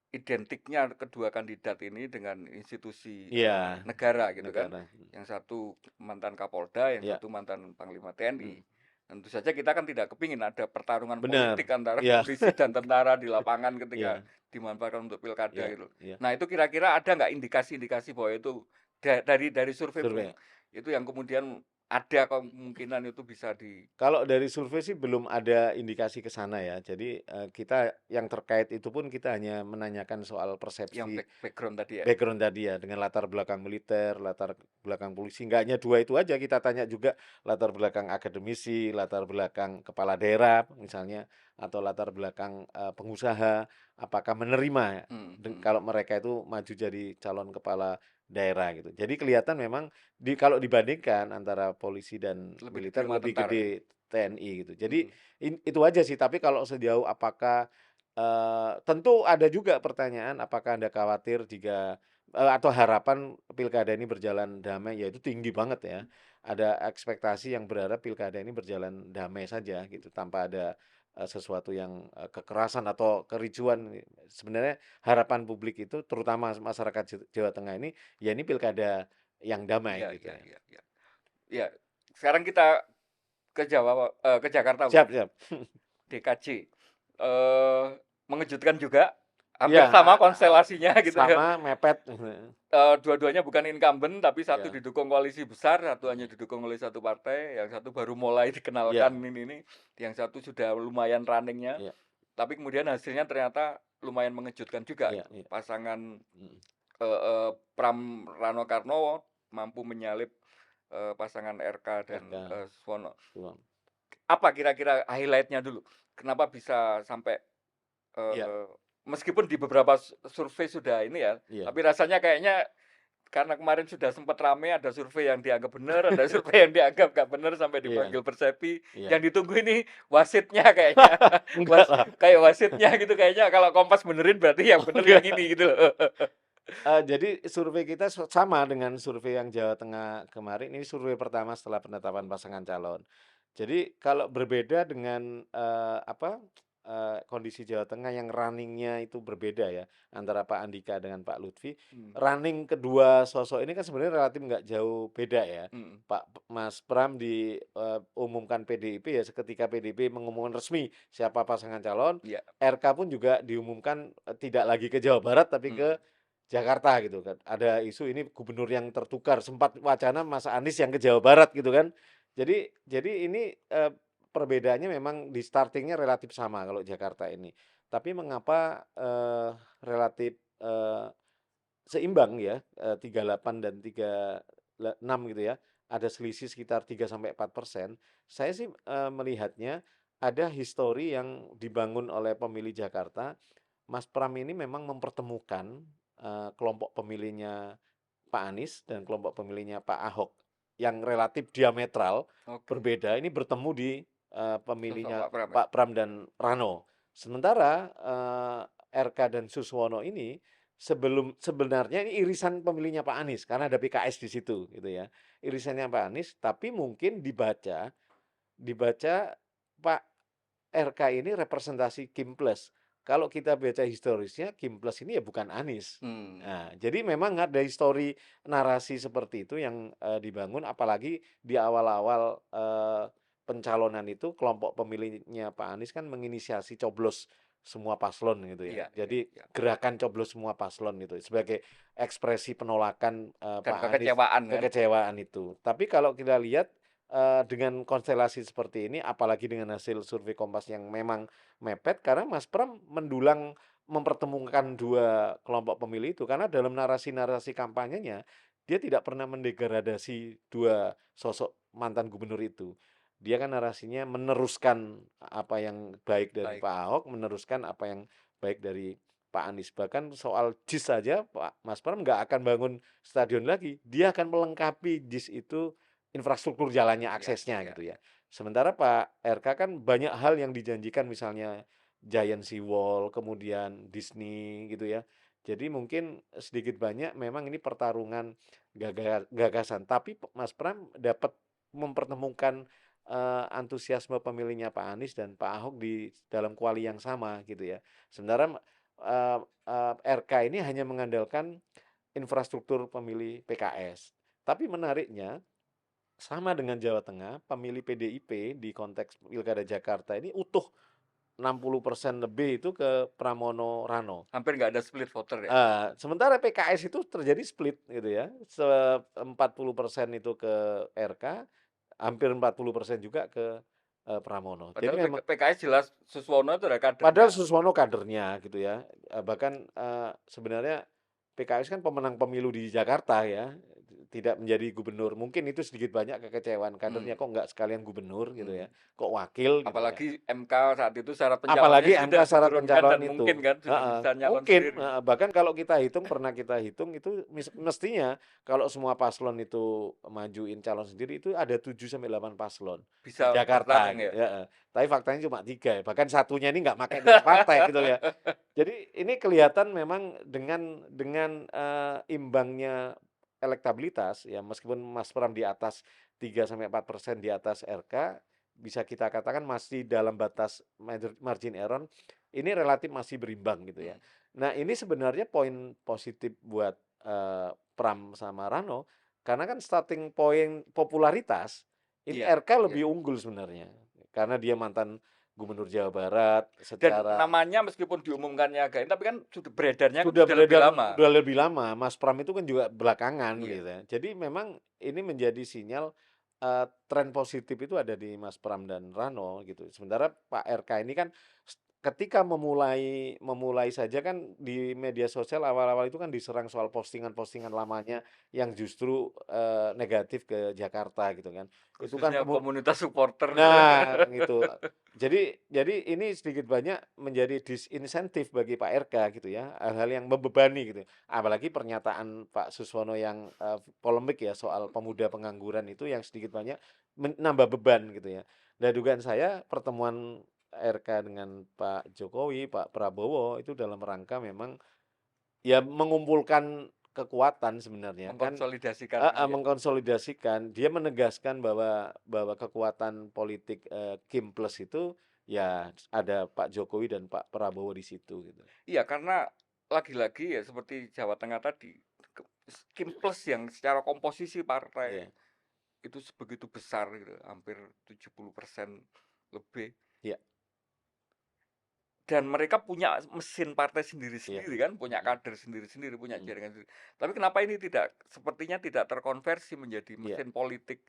identiknya kedua kandidat ini dengan institusi, Iya, negara gitu kan. negara, Yang satu mantan Kapolda, yang iya, satu mantan Panglima TNI. mhm, Tentu saja kita kan tidak kepingin ada pertarungan bener, politik antara iya, polisi dan tentara di lapangan ketika iya, dimanfaatkan untuk pilkada iya, gitu. iya, Nah itu kira-kira ada nggak indikasi-indikasi bahwa itu dari surveimu survei. itu yang kemudian ada kemungkinan itu bisa di Kalau dari survei sih belum ada indikasi ke sana ya. Jadi, kita yang terkait itu pun kita hanya menanyakan soal yang persepsi background tadi ya? background tadi ya, dengan latar belakang militer, latar belakang polisi, nggak hanya 2 itu aja, kita tanya juga latar belakang akademisi, latar belakang kepala daerah misalnya, atau latar belakang, pengusaha, apakah menerima Mhm mhm. kalau mereka itu maju jadi calon kepala daerah gitu. Jadi kelihatan memang kalau dibandingkan antara polisi dan Lebih militer diterima lebih tentara ya? gede TNI gitu. Jadi Mhm. itu aja sih, tapi kalau sejauh apakah tentu ada juga pertanyaan apakah Anda khawatir jika atau harapan pilkada ini berjalan damai, ya itu tinggi banget ya. Ada ekspektasi yang berharap pilkada ini berjalan damai saja gitu, tanpa ada, sesuatu yang, kekerasan atau kericuan. Sebenarnya harapan publik itu terutama masyarakat Jawa Tengah ini, ya ini pilkada yang damai Iya gitu iya ya. iya iya. Iya, sekarang kita ke Jawa, ke Jakarta Siap mungkin, siap. DKJ. Mengejutkan juga, Iya, hampir sama konstelasinya gitu ya. sama mepet. Dua-duanya bukan incumbent, tapi satu Iya, didukung koalisi besar, satu hanya mhm, didukung oleh satu partai, yang satu baru mulai dikenalkan iya ini, yang satu sudah lumayan running-nya, iya tapi kemudian hasilnya ternyata lumayan mengejutkan juga iya gitu. iya, Pasangan, mhm, Pram Rano Karno mampu menyalip, pasangan RK dan, RK, Suwono. betul. Apa kira-kira highlight-nya dulu? Kenapa bisa sampai, Iya eee, meskipun di beberapa survei sudah ini ya, iya tapi rasanya kayaknya karena kemarin sudah sempat rame ada survei yang dianggap benar, ada survei yang dianggap nggak benar sampai iya dipanggil Persepi, iya. yang ditunggu ini wasitnya kayaknya. Enggak lah, Kayak wasitnya gitu kayaknya kalau Kompas benerin berarti yang bener yang enggak. ini gitu loh. Jadi survei kita sama dengan survei yang Jawa Tengah kemarin, ini survei pertama setelah penetapan pasangan calon. Jadi kalau berbeda dengan, kondisi Jawa Tengah yang running-nya itu berbeda ya, antara Pak Andika dengan Pak Lutfi. Hmm. Running kedua sosok ini kan sebenarnya relatif nggak jauh beda ya. Hmm. Mas Pram diumumkan PDIP ya seketika PDIP mengumumkan resmi siapa pasangan calon, Ya. RK pun juga diumumkan tidak lagi ke Jawa Barat tapi ke Jakarta gitu kan. Ada isu ini gubernur yang tertukar, sempat wacana Mas Anies yang ke Jawa Barat gitu kan. Jadi ini perbedaannya memang di startingnya relatif sama kalau Jakarta ini. Tapi mengapa relatif seimbang ya, 38 dan 36 gitu ya, ada selisih sekitar 3-4%. Saya sih melihatnya ada histori yang dibangun oleh pemilih Jakarta. Mas Pram ini memang mempertemukan kelompok pemilihnya Pak Anies dan kelompok pemilihnya Pak Ahok yang relatif diametral Oke. berbeda ini bertemu di Sosok pemilihnya Pak Pram ya. Pak Pram dan Rano. Sementara RK dan Suswono ini sebenarnya ini irisan pemilihnya Pak Anies karena ada PKS di situ gitu ya. Irisannya Pak Anies tapi mungkin dibaca Pak RK ini representasi Kim Plus. Kalau kita baca historisnya, Kim Plus ini ya bukan Anies. Nah, jadi memang ada histori narasi seperti itu yang dibangun, apalagi di awal-awal pencalonan itu kelompok pemilihnya Pak Anies kan menginisiasi coblos semua paslon gitu ya. Iya, iya, Jadi iya. gerakan coblos semua paslon gitu sebagai ekspresi penolakan Dan Pak Anies kekecewaan kan. kekecewaan itu. Tapi kalau kita lihat dengan konstelasi seperti ini, apalagi dengan hasil survei Kompas yang memang mepet, karena Mas Pram mendulang mempertemukan dua kelompok pemilih itu, karena dalam narasi-narasi kampanyenya, dia tidak pernah mendegradasi dua sosok mantan gubernur itu. Dia kan narasinya meneruskan apa yang baik dari Baik. Pak Ahok, meneruskan apa yang baik dari Pak Anies. Bahkan soal JIS saja, Mas Pram nggak akan bangun stadion lagi. Dia akan melengkapi JIS itu infrastruktur jalannya, Iya, aksesnya iya, gitu ya. iya. Sementara Pak RK kan banyak hal yang dijanjikan misalnya Giant Sea Wall, kemudian Disney gitu ya. Jadi mungkin sedikit banyak memang ini pertarungan gagasan. Tapi Mas Pram dapat mempertemukan antusiasme pemilihnya Pak Anies dan Pak Ahok di dalam kuali yang sama gitu ya. Sementara RK ini hanya mengandalkan infrastruktur pemilih PKS. Tapi menariknya sama dengan Jawa Tengah, pemilih PDIP di konteks Pilkada Jakarta ini utuh 60% lebih itu ke Pramono Rano. Hampir nggak ada split voter ya. Sementara PKS itu terjadi split gitu ya. 40% itu ke RK, hampir 40% juga ke Pramono. Jadi Padahal memang PKS jelas Suswono itu adalah padahal kadernya. Suswono kadernya gitu ya. Bahkan sebenarnya PKS kan pemenang pemilu di Jakarta ya, tidak menjadi gubernur. Mungkin itu sedikit banyak kekecewaan kadernya, Hmm. kok nggak sekalian gubernur gitu ya, Hmm. kok wakil gitu ya. Apalagi MK saat itu syarat pencalonannya Apalagi MK sudah syarat diturunkan dan pencalonan mungkin itu. kan sudah Heeh, bisa nyalon mungkin, sendiri. bahkan kalau kita hitung, pernah kita hitung itu mestinya kalau semua paslon itu majuin calon sendiri itu ada 7-8 paslon di Bisa Jakarta bertarung gitu, ya. heeh. Tapi faktanya cuma 3 ya, bahkan satunya ini nggak pakai tiket partai gitu ya. Jadi ini kelihatan memang dengan imbangnya elektabilitas ya, meskipun Mas Pram di atas 3-4% di atas RK, bisa kita katakan masih dalam batas margin error, ini relatif masih berimbang gitu ya. Hmm. Nah, ini sebenarnya poin positif buat Pram sama Rano, karena kan starting point popularitas, ini Iya, RK iya. lebih unggul sebenarnya. Karena dia mantan Gubernur Jawa Barat, Dan secara namanya meskipun diumumkannya agak ini, tapi kan sudah beredarnya kan sudah sudah lebih beredar lama. udah lebih lama. Mas Pram itu kan juga belakangan Iya. gitu ya. Jadi memang ini menjadi sinyal tren positif itu ada di Mas Pram dan Rano gitu. Sementara Pak RK ini kan ketika memulai memulai saja kan di media sosial awal-awal itu kan diserang soal postingan-postingan lamanya yang justru negatif ke Jakarta gitu kan. Itu kan Khususnya komunitas supporter. nah, gitu. Jadi ini sedikit banyak menjadi disinsentif bagi Pak RK gitu ya, hal-hal yang membebani gitu. Apalagi pernyataan Pak Suswono yang polemik ya soal pemuda pengangguran itu yang sedikit banyak nambah beban gitu ya. Dan dugaan saya pertemuan RK dengan Pak Jokowi, Pak Prabowo itu dalam rangka memang ya mengumpulkan kekuatan sebenarnya kan. Mengkonsolidasikan ini ya. Mengkonsolidasikan, dia menegaskan bahwa kekuatan politik Kim Plus itu ya ada Pak Jokowi dan Pak Prabowo di situ gitu. Iya, karena lagi-lagi ya seperti Jawa Tengah tadi, ke Kimples yang secara komposisi partai Iya, itu sebegitu besar gitu, hampir 70% lebih. iya, Dan mereka punya mesin partai iya, sendiri-sendiri kan, punya mhm, kader sendiri-sendiri, punya mhm, jaringan sendiri. Tapi kenapa ini sepertinya tidak terkonversi menjadi iya, mesin politik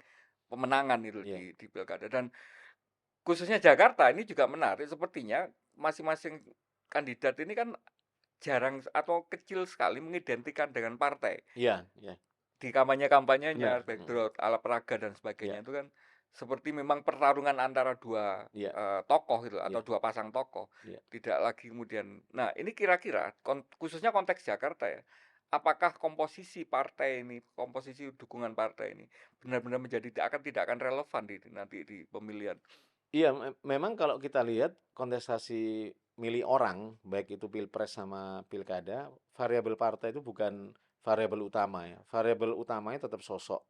pemenangan itu iya, di pilkada. Dan khususnya Jakarta ini juga menarik, sepertinya masing-masing kandidat ini kan jarang atau kecil sekali mengidentikan dengan partai. iya, iya, Di kampanye-kampanyenya, benar, mhm, background, alat peraga dan iya, sebagainya itu kan seperti memang pertarungan antara dua, iya, tokoh gitu atau iya, dua pasang tokoh. iya. Tidak lagi kemudian nah ini kira-kira khususnya konteks Jakarta ya, apakah komposisi partai ini, komposisi dukungan partai ini benar-benar tidak akan relevan nanti di pemilihan? Iya, memang kalau kita lihat kontestasi milih orang, baik itu pilpres sama pilkada, variabel partai itu bukan variabel utama ya. Variabel utamanya tetap sosok,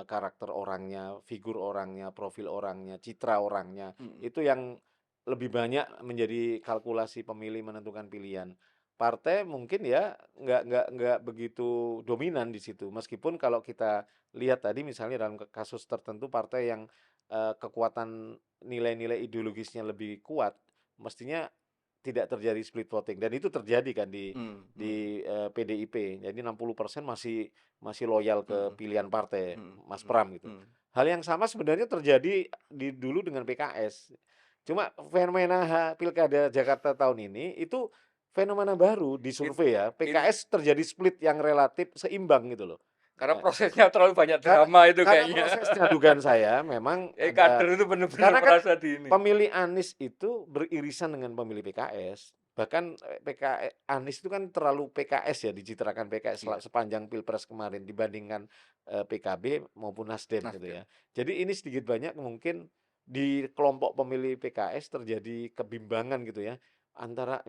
karakter orangnya, figur orangnya, profil orangnya, citra orangnya. Mhm, Itu yang lebih banyak menjadi kalkulasi pemilih menentukan pilihan. Partai mungkin ya nggak begitu dominan di situ. Meskipun kalau kita lihat tadi misalnya dalam kasus tertentu partai yang kekuatan nilai-nilai ideologisnya lebih kuat, mestinya tidak terjadi split voting dan itu terjadi kan mmm, mhm, di PDIP. Jadi 60% masih masih loyal ke mhm, pilihan partai, mhm, Mas mhm, Pram gitu. mhm. Hal yang sama sebenarnya terjadi dulu dengan PKS. Cuma fenomena pilkada Jakarta tahun ini itu fenomena baru di It survei ya. ini PKS terjadi split yang relatif seimbang gitu loh. karena Eh, prosesnya terlalu banyak karena drama itu karena kayaknya. prosesnya dugaan saya memang Kader ada itu bener-bener karena kan merasa di ini. pemilih Anies itu beririsan dengan pemilih PKS. Bahkan, Anies itu kan terlalu PKS ya, dicitrakan PKS Iya, sepanjang Pilpres kemarin dibandingkan, PKB maupun Nasdem gitu Nasdem. ya. Jadi ini sedikit banyak mungkin di kelompok pemilih PKS terjadi kebimbangan gitu ya, antara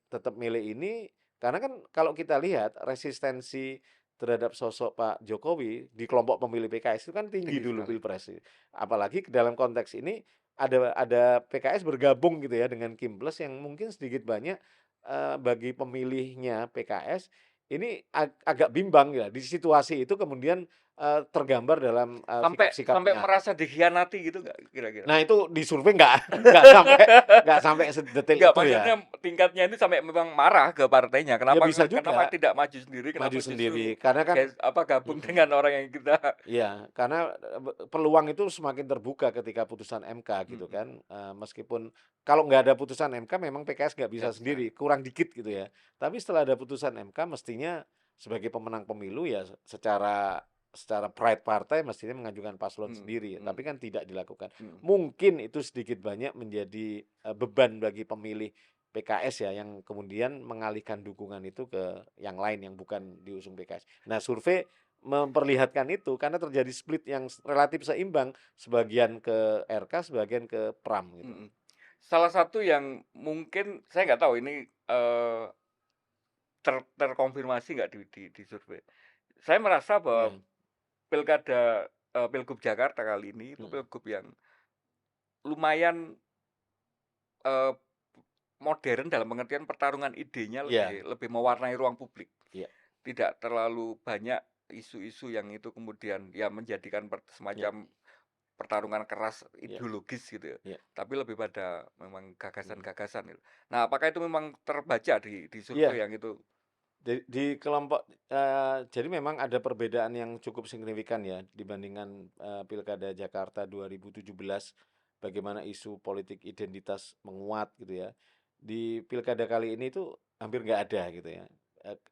tetap milih ini karena kan kalau kita lihat resistensi terhadap sosok Pak Jokowi di kelompok pemilih PKS itu kan tinggi Tinggi dulu sekali. Pilpres. Apalagi dalam konteks ini ada PKS bergabung gitu ya dengan Kimples yang mungkin sedikit banyak, bagi pemilihnya PKS ini agak bimbang ya, di situasi itu kemudian, tergambar dalam, Sampai sampai sikap-sikapnya. merasa dikhianati gitu nggak kira-kira? Nah itu di survei nggak nggak sampai sedetail Enggak, itu maksudnya ya. tingkatnya ini sampai memang marah ke partainya. Ya bisa Kenapa juga tidak maju sendiri, maju kenapa justru sendiri karena kan gabung mhm. dengan orang yang kita Iya, karena, peluang itu semakin terbuka ketika putusan MK gitu mhm, kan, meskipun kalau nggak ada putusan MK memang PKS nggak bisa nggak bisa. sendiri, kurang dikit gitu ya. Tapi setelah ada putusan MK mestinya sebagai pemenang pemilu ya secara secara pride partai mestinya mengajukan paslon Mhm, sendiri, tapi mhm, kan tidak dilakukan. mhm, Mungkin itu sedikit banyak menjadi, beban bagi pemilih PKS ya yang kemudian mengalihkan dukungan itu ke yang lain yang bukan diusung PKS. Nah survei memperlihatkan itu karena terjadi split yang relatif seimbang, sebagian ke RK, sebagian ke Pram gitu. mhm. Salah satu yang mungkin saya nggak tahu ini, terkonfirmasi nggak di survei. Saya merasa bahwa Iya, Pilgub Jakarta kali ini itu mhm, pilgub yang lumayan, eee, modern dalam pengertian pertarungan idenya iya, lebih mewarnai ruang publik. iya, Tidak terlalu banyak isu-isu yang itu kemudian ya menjadikan iya, semacam pertarungan keras iya, ideologis gitu ya, iya, tapi lebih pada memang mhm. gagasan-gagasan gitu. Nah, apakah itu memang terbaca di survei Iya, yang itu? di kelompok jadi memang ada perbedaan yang cukup signifikan ya dibandingkan, Pilkada Jakarta 2017, bagaimana isu politik identitas menguat gitu ya. Di pilkada kali ini tuh hampir nggak ada gitu ya.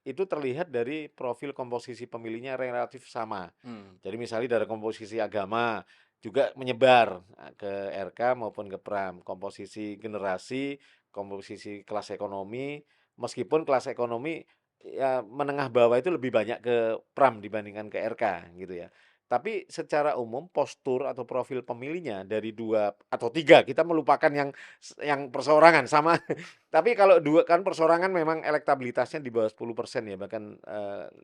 Itu terlihat dari profil komposisi pemilihnya relatif sama. Mmm, Jadi misalnya dari komposisi agama juga menyebar, ke RK maupun ke Pram, komposisi generasi, komposisi kelas ekonomi, meskipun kelas ekonomi ya menengah bawah itu lebih banyak ke Pram dibandingkan ke RK gitu ya. Tapi secara umum postur atau profil pemilihnya dari 2 atau 3 kita melupakan yang perseorangan sama tapi kalau 2 kan perseorangan memang elektabilitasnya di bawah 10% ya, bahkan,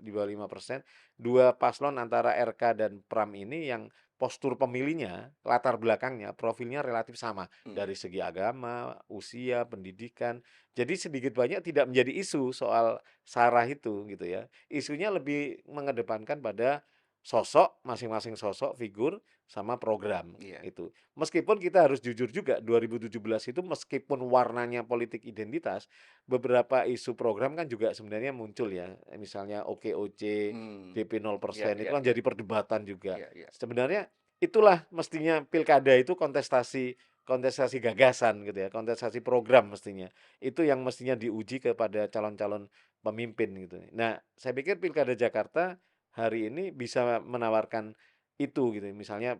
di bawah 5%. 2 paslon antara RK dan Pram ini yang postur pemilihnya, latar belakangnya, profilnya relatif sama Mhm. dari segi agama, usia, pendidikan. Jadi sedikit banyak tidak menjadi isu soal sara itu gitu ya. Isunya lebih mengedepankan pada sosok, masing-masing sosok, figur, sama program, Iya. itu. Meskipun kita harus jujur juga 2017 itu meskipun warnanya politik identitas, beberapa isu program kan juga sebenarnya muncul ya, misalnya OKOC, Mmm. DP Iya 0% itu iya kan iya. jadi perdebatan juga. Iya iya. Sebenarnya itulah mestinya pilkada itu kontestasi kontestasi gagasan gitu ya, kontestasi program mestinya. Itu yang mestinya diuji kepada calon-calon pemimpin gitu. Nah, saya pikir pilkada Jakarta hari ini bisa menawarkan itu gitu. Misalnya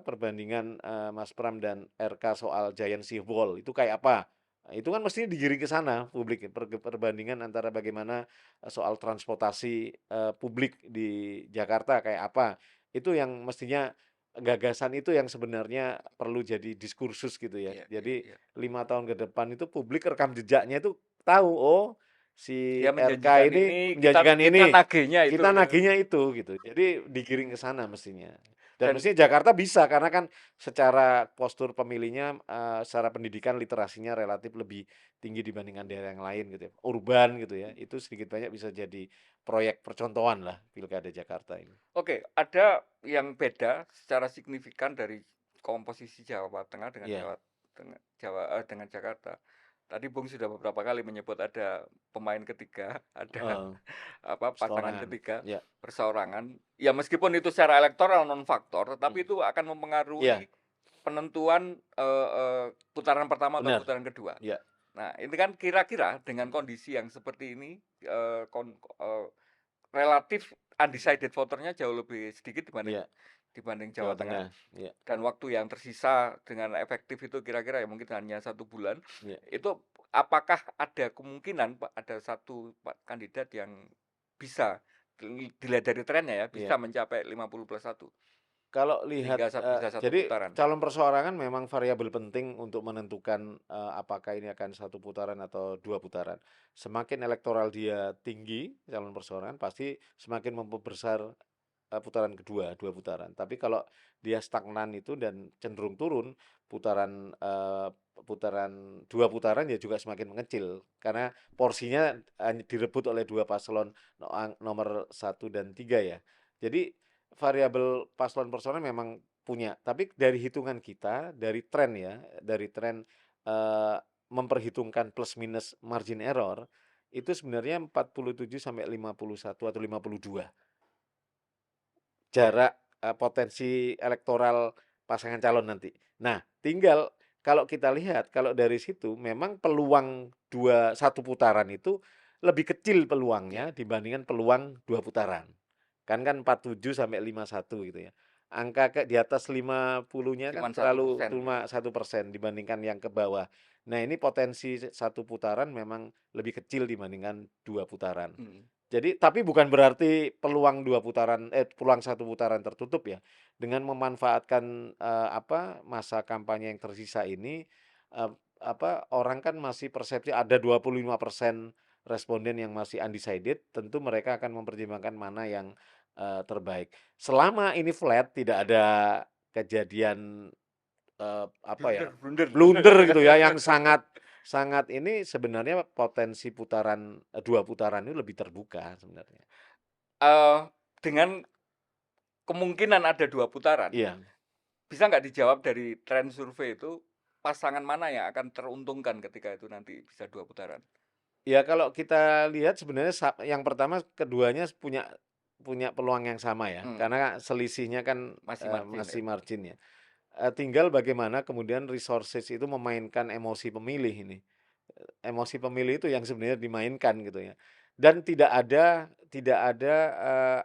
perbandingan, Mas Pram dan RK soal Giant Sea Wall itu kayak apa? Nah, itu kan mestinya digiring ke sana publik, perbandingan antara bagaimana, soal transportasi, publik di Jakarta kayak apa. Itu yang mestinya gagasan itu yang sebenarnya perlu jadi diskursus gitu ya. Iya iya Jadi iya. 5 tahun ke depan itu publik rekam jejaknya itu tahu, oh si Dia RK menjanjikan ini ini, kita menjanjikan kita ini, nagihnya itu kita gitu. nagihnya itu gitu. Jadi digiring ke sana mestinya. Dan Dan mestinya Jakarta bisa karena kan secara postur pemilihnya, secara pendidikan literasinya relatif lebih tinggi dibandingkan daerah yang lain gitu ya. Urban gitu ya. Itu sedikit banyak bisa jadi proyek percontohan lah pilkada Jakarta ini. oke, ada yang beda secara signifikan dari komposisi Jawa Tengah dengan Iya, Dengan Jakarta. Tadi Bung sudah beberapa kali menyebut ada pemain ketiga, ada heeh, apa, pasangan setoran. ketiga, Iya, perseorangan. Ya meskipun itu secara elektoral non faktor, tetapi mhm. itu akan Iya, mempengaruhi penentuan, putaran pertama atau benar. putaran kedua. Iya, Nah, ini kan kira-kira dengan mhm, kondisi yang seperti ini, relatif undecided voter-nya jauh lebih sedikit dibanding iya, dibanding Jawa Jawa Tengah, Tengah. Iya, dan waktu yang tersisa dengan efektif itu kira-kira ya mungkin hanya 1 bulan. iya, Itu apakah ada kemungkinan ada satu kandidat yang bisa dilihat dari trennya ya, bisa iya. mencapai 50+1 Kalau lihat, sehingga bisa satu jadi putaran? calon perseorangan memang variabel penting untuk menentukan, apakah ini akan 1 putaran atau 2 putaran. Semakin elektoral dia tinggi, calon perseorangan, pasti semakin memperbesar, putaran kedua, 2 putaran. Tapi kalau dia stagnan itu dan cenderung turun, putaran, 2 putaran ya juga semakin mengecil. Karena porsinya hanya direbut oleh 2 paslon nomor 1 dan 3 ya. Jadi variabel paslon personal memang punya, tapi dari hitungan kita, dari tren ya, dari tren, eee, memperhitungkan plus minus margin error, itu sebenarnya 47 sampai 51 atau 52 jarak, potensi elektoral pasangan calon nanti. Nah, tinggal kalau kita lihat, kalau dari situ memang peluang 1 putaran itu lebih kecil Iya, peluangnya dibandingkan peluang 2 putaran. Kan 47 sampai 51 gitu ya. Angka di atas 50-nya kan cuman satu terlalu persen gitu. cuma 1% dibandingkan yang ke bawah. Nah, ini potensi 1 putaran memang lebih kecil dibandingkan 2 putaran. Mhm. Jadi tapi bukan berarti peluang 1 putaran tertutup ya. Dengan memanfaatkan, masa kampanye yang tersisa ini, orang kan masih persepsi ada 25% responden yang masih undecided, tentu mereka akan mempertimbangkan mana yang, terbaik. Selama ini flat, tidak ada kejadian, Blunder blunder blunder gitu ya, yang blunder. sangat sangat ini sebenarnya potensi putaran, 2 putaran itu lebih terbuka sebenarnya. Eee, dengan kemungkinan ada 2 putaran, Iya. bisa nggak dijawab dari tren survei itu, pasangan mana yang akan teruntungkan ketika itu nanti bisa 2 putaran? Ya kalau kita lihat sebenarnya yang pertama keduanya punya punya peluang yang sama ya, Mmm, karena selisihnya kan, masih margin ya? masih margin ya. Tinggal bagaimana kemudian resources itu memainkan emosi pemilih ini. Emosi pemilih itu yang sebenarnya dimainkan gitu ya. Dan tidak ada,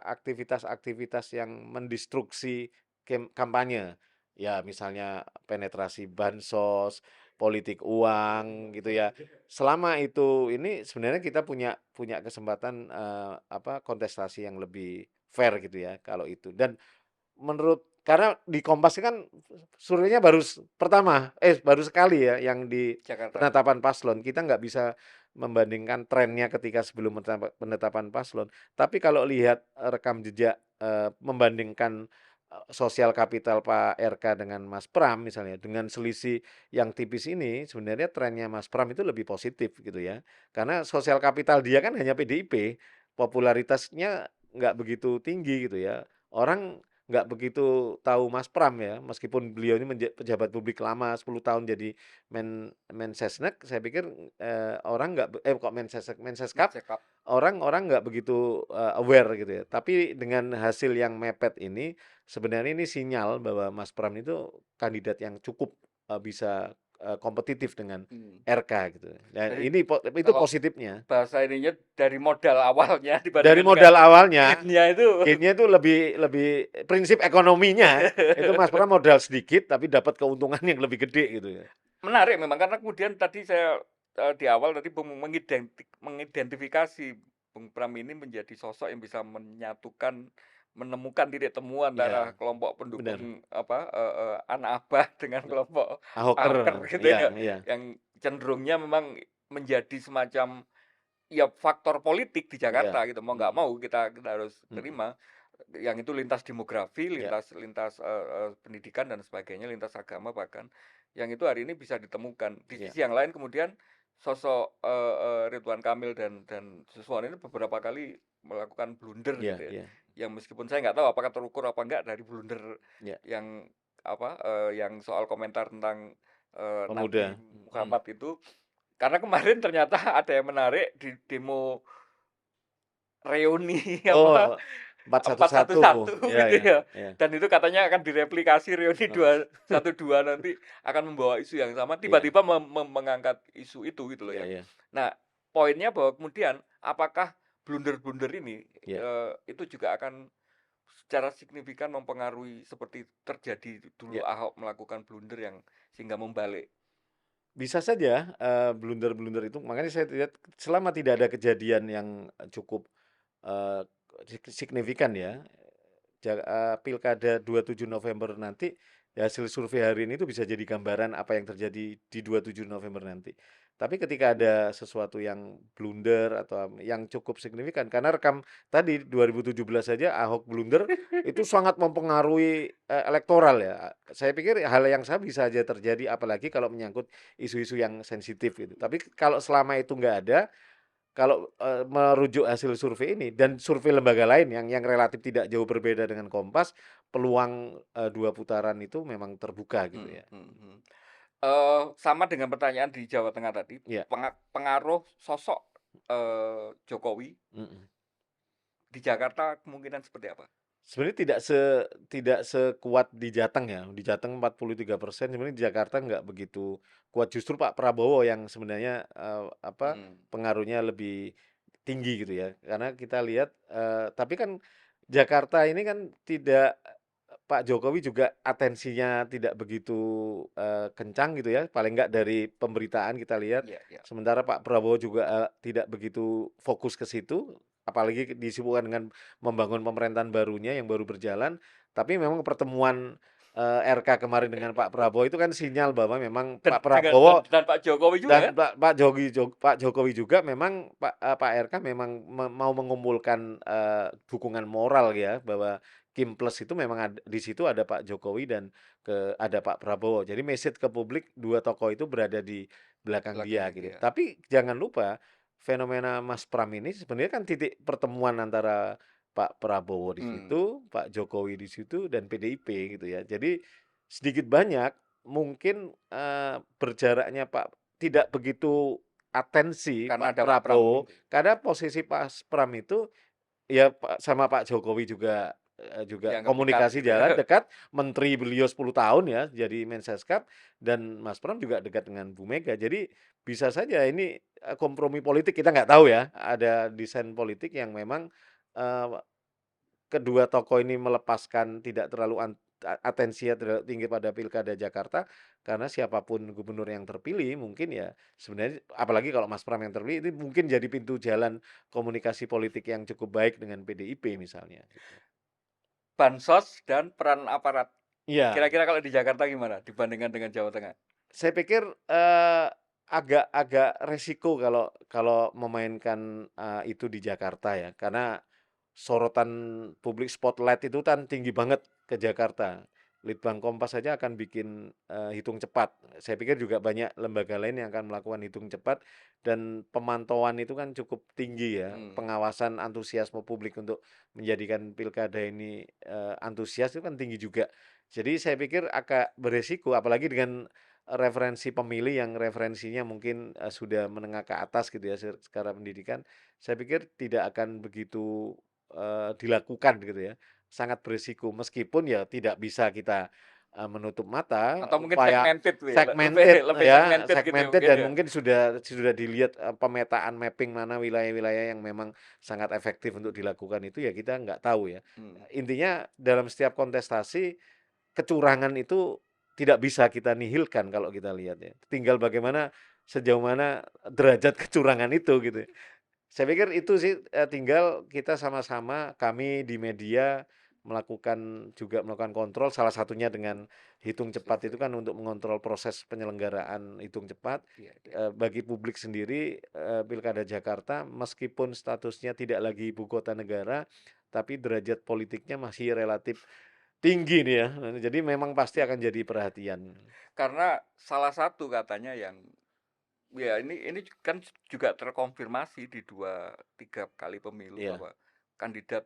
aktivitas-aktivitas yang mendistruksi kampanye. Ya misalnya penetrasi bansos, politik uang gitu ya. Selama itu ini sebenarnya kita punya punya kesempatan, kontestasi yang lebih fair gitu ya kalau itu. Dan karena di Kompas ini kan surveinya baru sekali ya yang di Jakarta. penetapan paslon. Kita nggak bisa membandingkan trennya ketika sebelum penetapan paslon. Tapi kalau lihat rekam jejak membandingkan sosial kapital Pak RK dengan Mas Pram misalnya, dengan selisih yang tipis ini, sebenarnya trennya Mas Pram itu lebih positif gitu ya. Karena sosial kapital dia kan hanya PDIP, popularitasnya nggak begitu tinggi gitu ya. Orang nggak begitu tahu Mas Pram ya, meskipun beliau ini pejabat publik lama 10 tahun jadi Mensesnek, saya pikir orang nggak kok Menseskap, Cekap. orang nggak begitu aware gitu ya. Tapi dengan hasil yang mepet ini, sebenarnya ini sinyal bahwa Mas Pram itu kandidat yang cukup bisa kompetitif dengan Hmm. RK gitu. Dan Jadi itu kalau positifnya. bahasa ininya dari modal awalnya Dari dibandingkan dengan modal awalnya, gainnya itu. gainnya itu lebih lebih prinsip ekonominya itu Mas Pram modal sedikit tapi dapat keuntungan yang lebih gede gitu ya. Menarik memang karena kemudian tadi saya di awal tadi mengidentifikasi Bung Pram ini menjadi sosok yang bisa menemukan titik temu Iya, antara kelompok benar. pendukung apa anak abah dengan kelompok Ahoker, Ahoker gitu iya ya, iya. yang cenderungnya memang menjadi semacam ya faktor politik di Iya, Jakarta gitu, mau nggak mhm, mau kita harus mhm, terima, yang itu lintas demografi, iya, lintas lintas, pendidikan dan sebagainya, lintas agama bahkan, yang itu hari ini bisa ditemukan. Di iya, sisi yang lain kemudian sosok, Ridwan Kamil dan Suswon ini beberapa kali melakukan blunder iya gitu ya, iya yang meskipun saya nggak tahu apakah terukur apa enggak dari blunder iya, yang apa, yang soal komentar tentang, Nabi pemuda, mhm. Muhammad itu, karena kemarin ternyata ada yang menarik di demo reuni apa, Oh, 411, 411 iya gitu iya ya, iya, dan itu katanya akan direplikasi reuni heeh, 212 nanti akan membawa isu yang sama, iya tiba-tiba mengangkat isu itu gitu loh iya ya. iya Nah, poinnya bahwa kemudian apakah blunder-blunder ini, iya. itu juga akan secara signifikan mempengaruhi seperti terjadi dulu Iya. Ahok melakukan blunder yang sehingga membalik? Bisa saja, blunder-blunder itu makanya saya lihat selama tidak ada kejadian yang cukup, eee, signifikan ya, pilkada 27 November nanti, hasil survei hari ini itu bisa jadi gambaran apa yang terjadi di 27 November nanti. Tapi ketika ada sesuatu yang blunder atau yang cukup signifikan, karena rekam tadi 2017 saja Ahok blunder, itu sangat mempengaruhi, elektoral ya. Saya pikir hal yang sama bisa aja terjadi apalagi kalau menyangkut isu-isu yang sensitif gitu. Tapi kalau selama itu nggak ada, kalau, merujuk hasil survei ini dan survei lembaga lain yang relatif tidak jauh berbeda dengan Kompas, peluang, 2 putaran itu memang terbuka gitu Mhm ya. mhm mhm. Sama dengan pertanyaan di Jawa Tengah tadi, Iya, pengaruh sosok, Jokowi mhm. di Jakarta kemungkinan seperti apa? Sebenarnya tidak sekuat di Jateng ya, di Jateng 43%, sebenarnya di Jakarta nggak begitu kuat, justru Pak Prabowo yang sebenarnya, Mhm. pengaruhnya lebih tinggi gitu ya. Karena kita lihat, tapi kan Jakarta ini kan tidak Pak Jokowi juga atensinya tidak begitu, kencang gitu ya, paling nggak dari pemberitaan kita lihat. Iya iya. Sementara Pak Prabowo juga, tidak begitu fokus ke situ, apalagi disibukkan dengan membangun pemerintahan barunya yang baru berjalan. Tapi memang pertemuan, RK kemarin dengan Pak Prabowo itu kan sinyal bahwa memang Dan Pak dengan dan Prabowo dan Pak Jokowi juga dan kan? Pak Jokowi juga memang Pak RK memang mau mengumpulkan, dukungan moral ya, bahwa Kim Plus itu memang di situ ada Pak Jokowi dan ada Pak Prabowo. Jadi message ke publik 2 tokoh itu berada di belakang dia Belakang gitu. dia. Tapi jangan lupa fenomena Mas Pram ini sebenarnya kan titik pertemuan antara Pak Prabowo di Mmm, situ, Pak Jokowi di situ, dan PDIP gitu ya. Jadi sedikit banyak mungkin, berjaraknya tidak begitu atensi karena Pak ada Pak Pram Prabowo, itu. karena posisi Mas Pram itu ya sama Pak Jokowi juga, juga Dianggap dekat komunikasi gitu ya. jalan dekat, menteri beliau 10 tahun ya jadi Menseskap, dan Mas Pram juga dekat dengan Bu Mega. Jadi bisa saja ini, kompromi politik, kita nggak tahu ya, ada desain politik yang memang, eee, kedua tokoh ini melepaskan tidak terlalu atensinya terlalu tinggi pada pilkada Jakarta karena siapapun gubernur yang terpilih mungkin ya sebenarnya apalagi kalau Mas Pram yang terpilih itu mungkin jadi pintu jalan komunikasi politik yang cukup baik dengan PDIP misalnya gitu. Bansos dan peran aparat. Iya. Kira-kira kalau di Jakarta gimana dibandingkan dengan Jawa Tengah? Saya pikir, agak resiko kalau kalau memainkan, itu di Jakarta ya, karena sorotan publik spotlight itu kan tinggi banget ke Jakarta. Litbang Kompas saja akan bikin, hitung cepat. Saya pikir juga banyak lembaga lain yang akan melakukan hitung cepat dan pemantauan itu kan cukup tinggi ya, Hmm. pengawasan antusiasme publik untuk menjadikan pilkada ini, antusias itu kan tinggi juga. Jadi saya pikir agak beresiko apalagi dengan referensi pemilih yang referensinya mungkin, sudah menengah ke atas gitu ya secara pendidikan, saya pikir tidak akan begitu, dilakukan gitu ya. Sangat berisiko meskipun ya tidak bisa kita, menutup mata Atau mungkin upaya segmented tuh ya, lebih segmented lebih ya, segmented gitu ya segmented mungkin dan ya? mungkin sudah dilihat, pemetaan mapping mana wilayah-wilayah yang memang sangat efektif untuk dilakukan itu ya kita nggak tahu ya. Hmm. Intinya dalam setiap kontestasi kecurangan itu tidak bisa kita nihilkan kalau kita lihat ya. Tinggal bagaimana sejauh mana derajat kecurangan itu gitu. Saya pikir itu sih tinggal kita sama-sama kami di media melakukan kontrol salah satunya dengan hitung cepat itu Survei. kan untuk mengontrol proses penyelenggaraan hitung cepat. Iya, iya. Bagi publik sendiri Pilkada Jakarta meskipun statusnya tidak lagi ibu kota negara tapi derajat politiknya masih relatif tinggi nih ya. Jadi memang pasti Iya. akan jadi perhatian. Karena salah satu katanya yang ya ini kan juga terkonfirmasi di 2-3 kali pemilu Iya, bahwa kandidat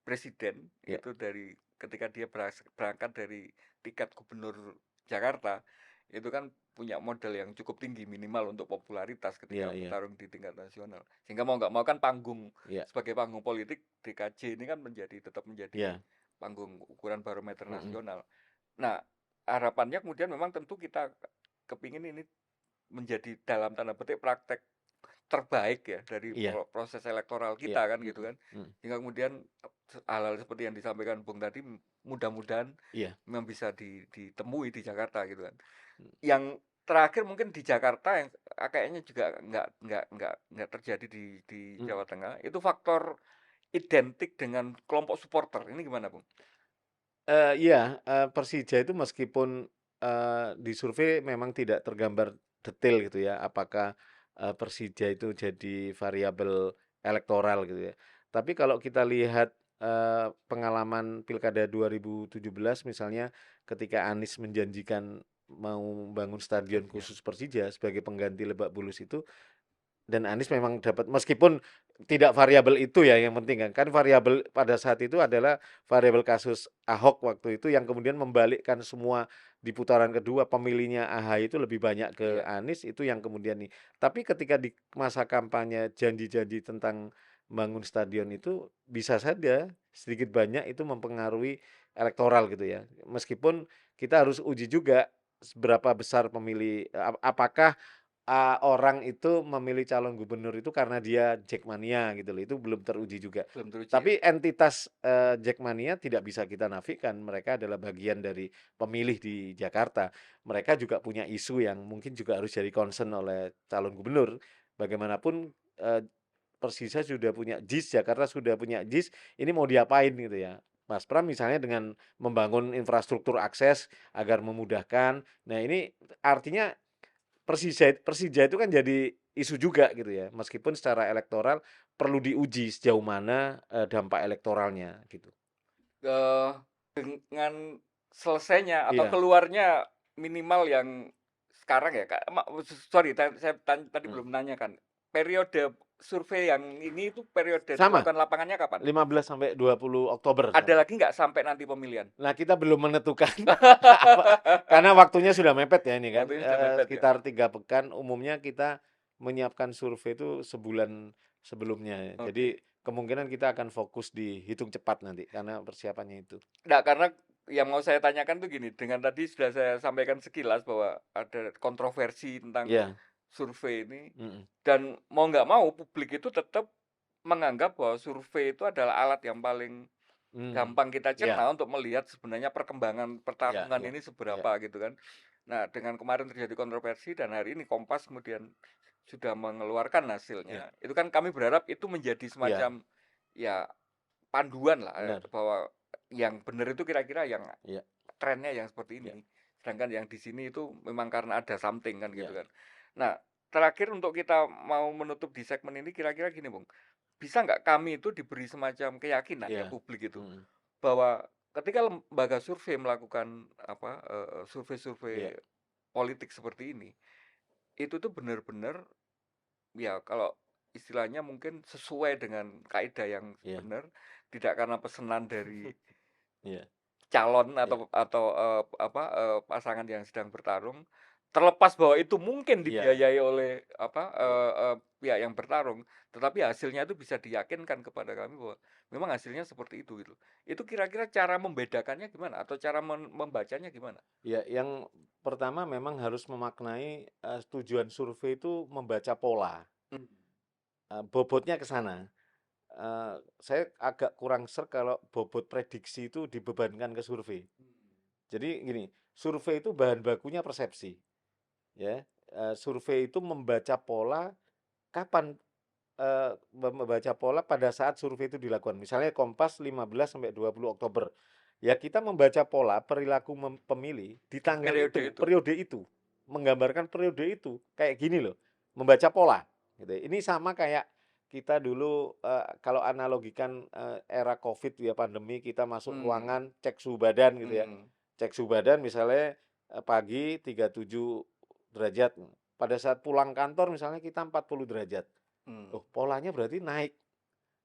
presiden iya, itu dari ketika dia berangkat dari tiket gubernur Jakarta itu kan punya modal yang cukup tinggi minimal untuk popularitas ketika iya, iya, bertarung di tingkat nasional. Sehingga mau nggak mau kan panggung iya, sebagai panggung politik DKJ ini kan tetap menjadi iya. panggung ukuran barometer Mhm. nasional. Nah, harapannya kemudian memang tentu kita kepingin ini menjadi dalam tanda petik praktek terbaik ya dari Iya. proses elektoral Iya, kita kan gitu mhm, kan. mhm, Hingga kemudian hal-hal seperti yang disampaikan Bung tadi mudah-mudahan iya, memang bisa ditemui di Jakarta gitu kan. mhm, Yang terakhir mungkin di Jakarta yang kayaknya juga nggak terjadi di mhm. Jawa Tengah itu faktor identik dengan kelompok supporter. Ini gimana, Bung? Iya, Persija itu meskipun, di survei memang tidak tergambar detail gitu ya, apakah, Persija itu jadi variabel elektoral gitu ya. Tapi kalau kita lihat, pengalaman pilkada 2017 misalnya ketika Anies menjanjikan mau bangun stadion Ya. khusus Persija sebagai pengganti Lebak Bulus itu dan Anies memang dapat meskipun tidak variabel itu ya yang penting kan. Kan variabel pada saat itu adalah variabel kasus Ahok waktu itu yang kemudian membalikkan semua di putaran kedua pemilihnya AHY itu lebih banyak ke Iya. Anies itu yang kemudian nih. Tapi ketika di masa kampanye janji-janji tentang bangun stadion itu bisa saja sedikit banyak itu mempengaruhi elektoral gitu ya. Meskipun kita harus uji juga seberapa besar pemilih apakah orang itu memilih calon gubernur itu karena dia Jackmania gitu loh, itu belum teruji juga. Belum teruji ya? Tapi entitas, Jackmania tidak bisa kita nafikan, mereka adalah bagian dari pemilih di Jakarta. Mereka juga punya isu yang mungkin juga harus jadi concern oleh calon gubernur. Bagaimanapun, Persija sudah punya JIS, Jakarta sudah punya JIS, ini mau diapain gitu ya. Mas Pram misalnya dengan membangun infrastruktur akses agar memudahkan. Nah ini artinya Persija itu kan jadi isu juga gitu ya, meskipun secara elektoral perlu diuji sejauh mana, dampak elektoralnya gitu. Eee, dengan selesainya atau Iya, keluarnya minimal yang sekarang ya, Kak, sorry saya tadi mhm. belum menanyakan, periode survei yang ini itu periode Sama, dilakukan lapangannya kapan? 15 sampai 20 Oktober Ada sama. lagi nggak sampai nanti pemilihan? Nah, kita belum menentukan apa karena waktunya sudah mepet ya ini kan, Waktunya sudah mepet ya? sekitar 3 pekan, umumnya kita menyiapkan survei itu sebulan sebelumnya. Oke. Jadi kemungkinan kita akan fokus di hitung cepat nanti karena persiapannya itu. Nggak, karena yang mau saya tanyakan tuh gini, dengan tadi sudah saya sampaikan sekilas bahwa ada kontroversi tentang Iya, survei ini, mhm, dan mau nggak mau publik itu tetap menganggap bahwa survei itu adalah alat yang paling Mmm. gampang kita Iya cerna untuk melihat sebenarnya perkembangan iya pertarungan iya ini iya seberapa gitu kan. Nah, dengan kemarin terjadi kontroversi dan hari ini Kompas kemudian sudah mengeluarkan iya hasilnya, itu kan kami berharap itu menjadi iya, semacam, ya panduan lah, bener. bahwa yang benar itu kira-kira yang Iya trennya yang seperti iya ini, sedangkan yang di sini itu memang karena ada something kan gitu iya kan. Nah, terakhir untuk kita mau menutup di segmen ini kira-kira gini, Bung, bisa nggak kami itu diberi semacam keyakinan ya iya. publik itu, Mhm. bahwa ketika lembaga survei melakukan apa, survei-survei Iya politik seperti ini, itu tuh benar-benar ya kalau istilahnya mungkin sesuai dengan kaidah yang iya benar, tidak karena pesanan dari iya calon iya atau pasangan yang sedang bertarung, terlepas bahwa itu mungkin iya dibiayai oleh iya. pihak yang bertarung, tetapi hasilnya itu bisa diyakinkan kepada kami bahwa memang hasilnya seperti itu gitu. Itu kira-kira cara membedakannya gimana? Atau cara membacanya gimana? Ya, yang pertama memang harus memaknai, tujuan survei itu membaca pola, Mmm, bobotnya ke sana. Saya agak kurang sreg kalau bobot prediksi itu dibebankan ke survei. Jadi gini, survei itu bahan bakunya persepsi, ya, survei itu membaca pola kapan, membaca pola pada saat survei itu dilakukan. Misalnya Kompas 15 sampai 20 Oktober, ya kita membaca pola perilaku pemilih di di tanggal periode itu, itu. periode itu, menggambarkan periode itu, kayak gini loh, membaca pola, gitu. Ini sama kayak kita dulu, kalau analogikan, era Covid ya, pandemi, kita masuk Mmm, ruangan, cek suhu badan gitu ya. mhm, Cek suhu badan misalnya, pagi 37 derajat, pada saat pulang kantor misalnya kita 40 derajat. mmm, Oh, polanya berarti naik,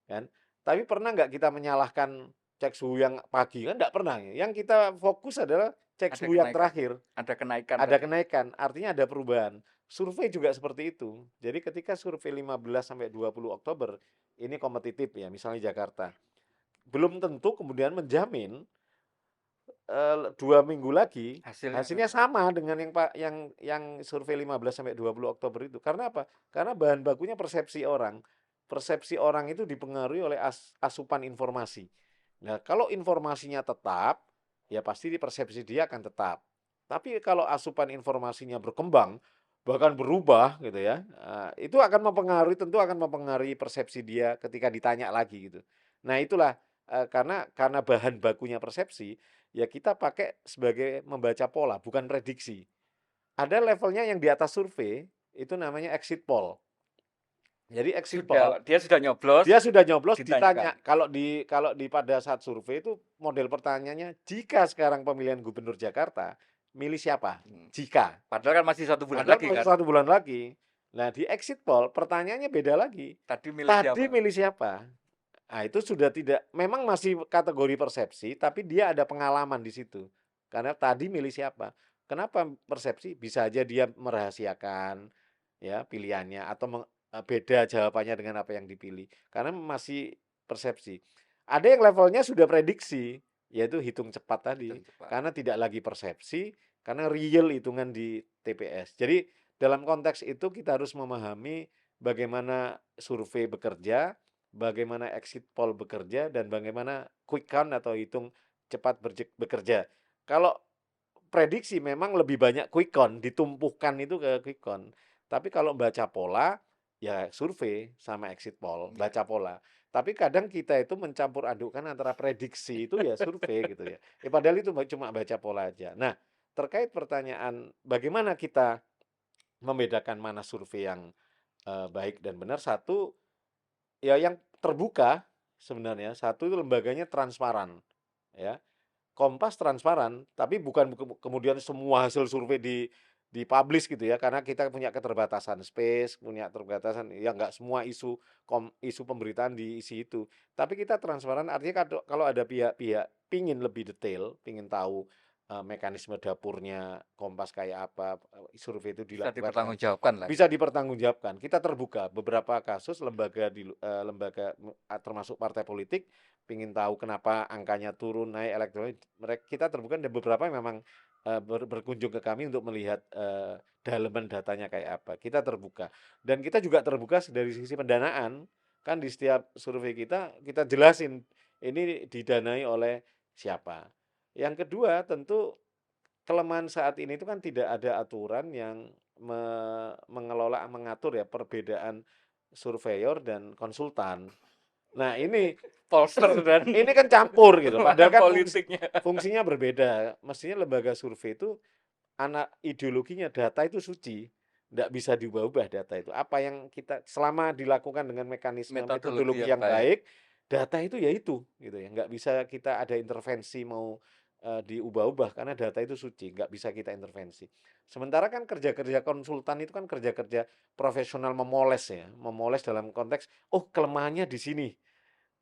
kan. Tapi pernah nggak kita menyalahkan cek suhu yang pagi? Kan nggak pernah. Yang kita fokus adalah cek ada suhu yang kenaikan terakhir. ada kenaikan Ada tadi. kenaikan, artinya ada perubahan. Survei juga seperti itu. Jadi ketika survei 15 sampai 20 Oktober, ini kompetitif ya, misalnya Jakarta. Belum tentu kemudian menjamin 2 minggu lagi Hasilnya akan hasilnya sama dengan yang yang survei 15 sampai 20 Oktober itu. Karena apa? Karena bahan bakunya persepsi orang. Persepsi orang itu dipengaruhi oleh asupan informasi. Nah, kalau informasinya tetap, ya pasti di persepsi dia akan tetap. Tapi kalau asupan informasinya berkembang, bahkan berubah gitu ya, itu akan mempengaruhi, tentu akan mempengaruhi persepsi dia ketika ditanya lagi gitu. Nah, itulah, karena bahan bakunya persepsi, ya kita pakai sebagai membaca pola, bukan prediksi. Ada levelnya yang di atas survei, itu namanya exit poll. Jadi exit poll, dia sudah nyoblos, dia sudah nyoblos ditanyakan. ditanya, kalau di pada saat survei itu model pertanyaannya, jika sekarang pemilihan gubernur Jakarta, milih siapa? Mmm, Jika. padahal kan masih 1 bulan Padahal lagi masih kan? 1 bulan lagi. Nah, di exit poll pertanyaannya beda lagi. Tadi milih Tadi siapa? milih siapa? Nah, itu sudah tidak, memang masih kategori persepsi, tapi dia ada pengalaman di situ. Karena tadi milih siapa. Kenapa persepsi? Bisa aja dia merahasiakan ya pilihannya atau beda jawabannya dengan apa yang dipilih. Karena masih persepsi. Ada yang levelnya sudah prediksi, yaitu hitung cepat tadi. Hitung cepat. Karena tidak lagi persepsi, karena real hitungan di TPS. Jadi dalam konteks itu kita harus memahami bagaimana survei bekerja, bagaimana exit poll bekerja, dan bagaimana quick count atau hitung cepat bekerja. Kalau prediksi memang lebih banyak quick count, ditumpukan itu ke quick count. Tapi kalau baca pola, ya survei sama exit poll, Iya. baca pola. Tapi kadang kita itu mencampur adukkan antara prediksi itu ya survei gitu ya. Padahal itu cuma baca pola aja. Nah, terkait pertanyaan bagaimana kita membedakan mana survei yang baik dan benar, satu, ya yang terbuka sebenarnya, satu itu lembaganya transparan, ya. Kompas transparan, tapi bukan kemudian semua hasil survei di-publish gitu ya, karena kita punya keterbatasan space, punya keterbatasan, ya nggak semua isu pemberitaan diisi itu. Tapi kita transparan artinya kalau ada pihak-pihak pingin lebih detail, pingin tahu, mekanisme dapurnya Kompas kayak apa, survei itu Bisa dilakukan, dipertanggungjawabkan lah ya. bisa dipertanggungjawabkan. Kita terbuka, beberapa kasus lembaga termasuk partai politik pingin tahu kenapa angkanya turun, naik, elektronik, kita terbuka, dan beberapa yang memang, berkunjung ke kami untuk melihat, daleman datanya kayak apa. Kita terbuka. Dan kita juga terbuka dari sisi pendanaan. Kan di setiap survei kita jelasin, ini didanai oleh siapa. Yang kedua tentu kelemahan saat ini itu kan tidak ada aturan yang mengelola, mengatur ya perbedaan surveyor dan konsultan. Nah ini Polster dan ini kan campur gitu, padahal kan politiknya. fungsinya berbeda. Mestinya lembaga survei itu anak ideologinya data itu suci, nggak bisa diubah-ubah data itu. Apa yang kita selama dilakukan dengan mekanisme Metodologi metodologi yang yang baik. baik, data itu ya itu gitu ya. Nggak bisa kita ada intervensi mau diubah-ubah karena data itu suci, nggak bisa kita intervensi. Sementara kan kerja-kerja konsultan itu kan kerja-kerja profesional memoles ya, memoles dalam konteks, oh kelemahannya di sini.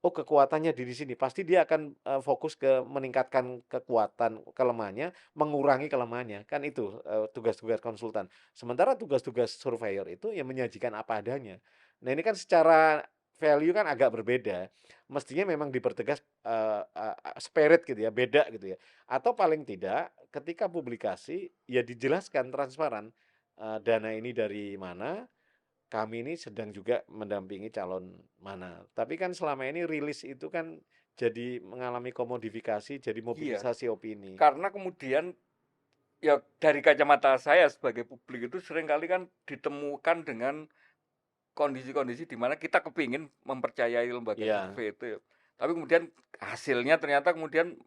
Oh, kekuatannya di sini. Pasti dia akan, fokus ke meningkatkan kekuatan kelemahannya, mengurangi kelemahannya. Kan itu, tugas-tugas konsultan. Sementara tugas-tugas surveyor itu ya menyajikan apa adanya. Nah, ini kan secara value kan agak berbeda. Mestinya memang dipertegas, spirit gitu ya, beda gitu ya. Atau paling tidak ketika publikasi ya dijelaskan transparan, dana ini dari mana, kami ini sedang juga mendampingi calon mana. Tapi kan selama ini rilis itu kan jadi mengalami komodifikasi, jadi Iya, mobilisasi opini. karena kemudian ya dari kacamata saya sebagai publik itu seringkali kan ditemukan dengan kondisi-kondisi di mana kita kepingin mempercayai lembaga Iya, survei itu ya. Tapi kemudian hasilnya ternyata kemudian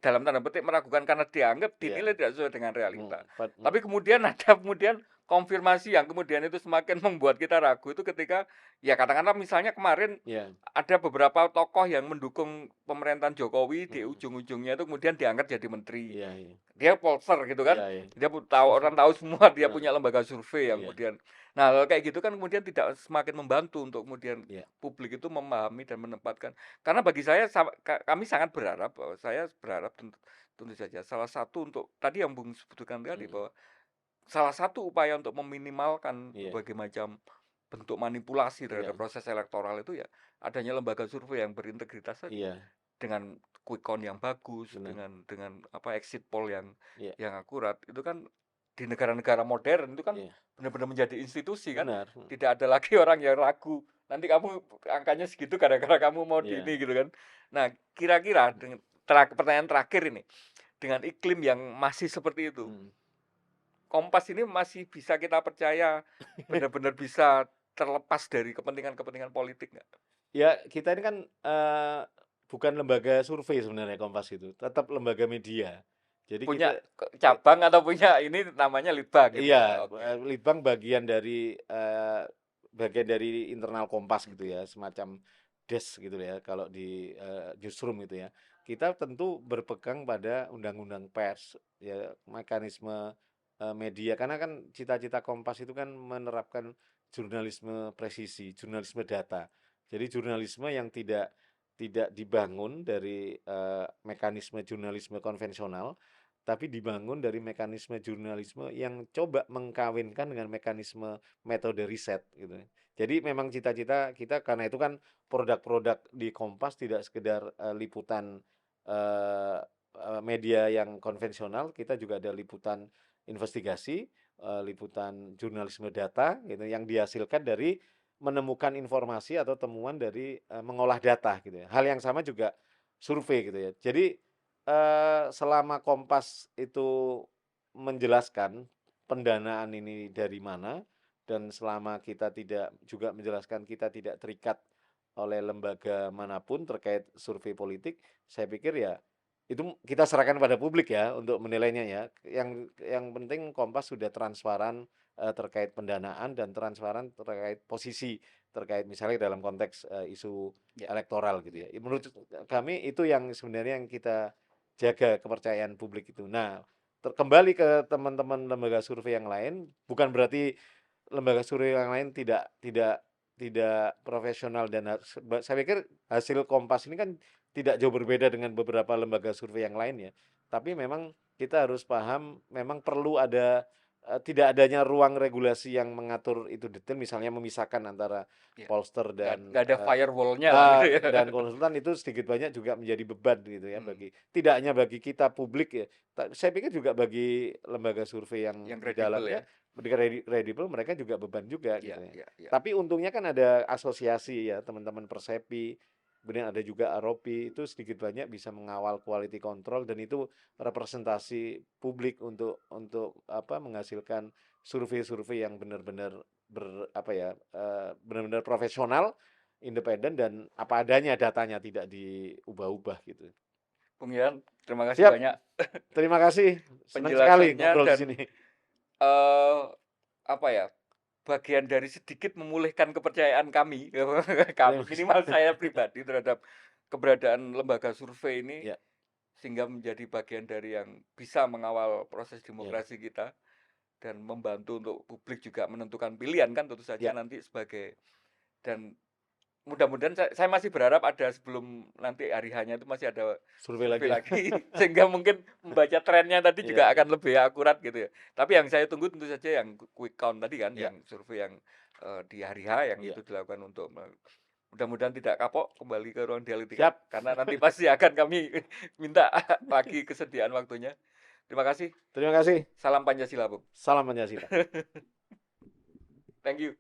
dalam tanda petik meragukan karena dianggap iya, dinilai tidak sesuai dengan realita. mhm, Tapi kemudian ada kemudian konfirmasi yang kemudian itu semakin membuat kita ragu itu ketika ya katakanlah misalnya kemarin iya, ada beberapa tokoh yang mendukung pemerintahan Jokowi di mhm, ujung-ujungnya itu kemudian diangkat jadi menteri. iya, iya, Dia polster gitu kan. iya, iya, Dia tahu, orang tahu semua dia heeh, punya lembaga survei yang iya, kemudian. Nah, hal kayak gitu kan kemudian tidak semakin membantu untuk kemudian iya, publik itu memahami dan menempatkan. Karena bagi saya kami sangat berharap bahwa saya berharap tentu, tentu saja salah satu untuk tadi yang Bung sebutkan tadi mhm, bahwa salah satu upaya untuk meminimalkan iya, berbagai macam bentuk manipulasi terhadap iya, proses elektoral itu ya adanya lembaga survei yang berintegritas tadi iya, dengan quick count yang bagus, benar, dengan apa exit poll iya, yang akurat. Itu kan di negara-negara modern itu kan iya, benar-benar menjadi institusi kan. benar, Tidak ada lagi orang yang ragu. Nanti kamu angkanya segitu gara-gara kamu mau di iya, ini gitu kan. Nah, kira-kira dengan pertanyaan terakhir ini, dengan iklim yang masih seperti itu, mhm. Kompas ini masih bisa kita percaya benar-benar bisa terlepas dari kepentingan-kepentingan politik nggak? Ya, kita ini kan, bukan lembaga survei sebenarnya Kompas itu, tetap lembaga media. Jadi Punya kita cabang atau punya ini namanya litbang gitu iya, ya? Oke. Litbang bagian dari internal Kompas gitu ya, semacam desk gitu ya kalau di, newsroom gitu ya. Kita tentu berpegang pada undang-undang pers, ya mekanisme, media karena kan cita-cita Kompas itu kan menerapkan jurnalisme presisi, jurnalisme data. Jadi jurnalisme yang tidak dibangun dari, mekanisme jurnalisme konvensional, tapi dibangun dari mekanisme jurnalisme yang coba mengkawinkan dengan mekanisme metode riset gitu. Jadi memang cita-cita kita karena itu kan produk-produk di Kompas tidak sekedar, liputan, eee media yang konvensional, kita juga ada liputan investigasi, liputan jurnalisme data gitu yang dihasilkan dari menemukan informasi atau temuan dari, mengolah data gitu ya. Hal yang sama juga survei gitu ya. Jadi selama Kompas itu menjelaskan pendanaan ini dari mana, dan selama kita tidak juga menjelaskan kita tidak terikat oleh lembaga manapun terkait survei politik, saya pikir ya itu kita serahkan pada publik ya untuk menilainya ya. Yang penting Kompas sudah transparan, terkait pendanaan dan transparan terkait posisi, terkait misalnya dalam konteks, isu Ya. elektoral gitu ya. Menurut kami itu yang sebenarnya yang kita jaga kepercayaan publik itu. Nah, kembali ke teman-teman lembaga survei yang lain, bukan berarti lembaga survei yang lain tidak profesional dan saya pikir hasil Kompas ini kan tidak jauh berbeda dengan beberapa lembaga survei yang lain ya. Tapi memang kita harus paham memang perlu ada, tidak adanya ruang regulasi yang mengatur itu detail, misalnya memisahkan antara Ya, pollster dan, nggak ada firewall-nya lah gitu ya. dan konsultan itu sedikit banyak juga menjadi beban gitu ya Hmm, tidak hanya bagi kita publik ya, saya pikir juga bagi lembaga survei yang yang di kredibel ya. dalamnya kredibel mereka juga beban juga gitu Ya, ya. ya, ya. Tapi untungnya kan ada asosiasi ya teman-teman Persepi, kemudian ada juga ROP, itu sedikit banyak bisa mengawal quality control dan itu representasi publik untuk menghasilkan survei-survei yang benar-benar benar-benar profesional, independen dan apa adanya datanya tidak diubah-ubah gitu. Bung Yan, terima kasih Siap, banyak terima kasih. Senang sekali penjelasannya ngobrol di dan sini. apa ya, bagian dari sedikit memulihkan kepercayaan kami, Terima minimal kasih. saya pribadi terhadap keberadaan lembaga survei ini, Ya, sehingga menjadi bagian dari yang bisa mengawal proses ya, demokrasi kita dan membantu untuk publik juga menentukan pilihan kan tentu saja ya. nanti sebagai, dan mudah-mudahan saya masih berharap ada sebelum nanti hari hanya itu masih ada Survei survei lagi. lagi sehingga mungkin membaca trennya tadi Iya, juga iya. akan lebih akurat gitu ya. Tapi yang saya tunggu tentu saja yang quick count tadi kan, Iya, yang survei yang di hari H yang iya. itu dilakukan untuk mudah-mudahan tidak kapok kembali ke ruang dialektika Siap. karena nanti pasti akan kami minta lagi kesediaan waktunya. Terima kasih. Terima kasih. Salam Pancasila, Bung. Salam Pancasila. Thank you.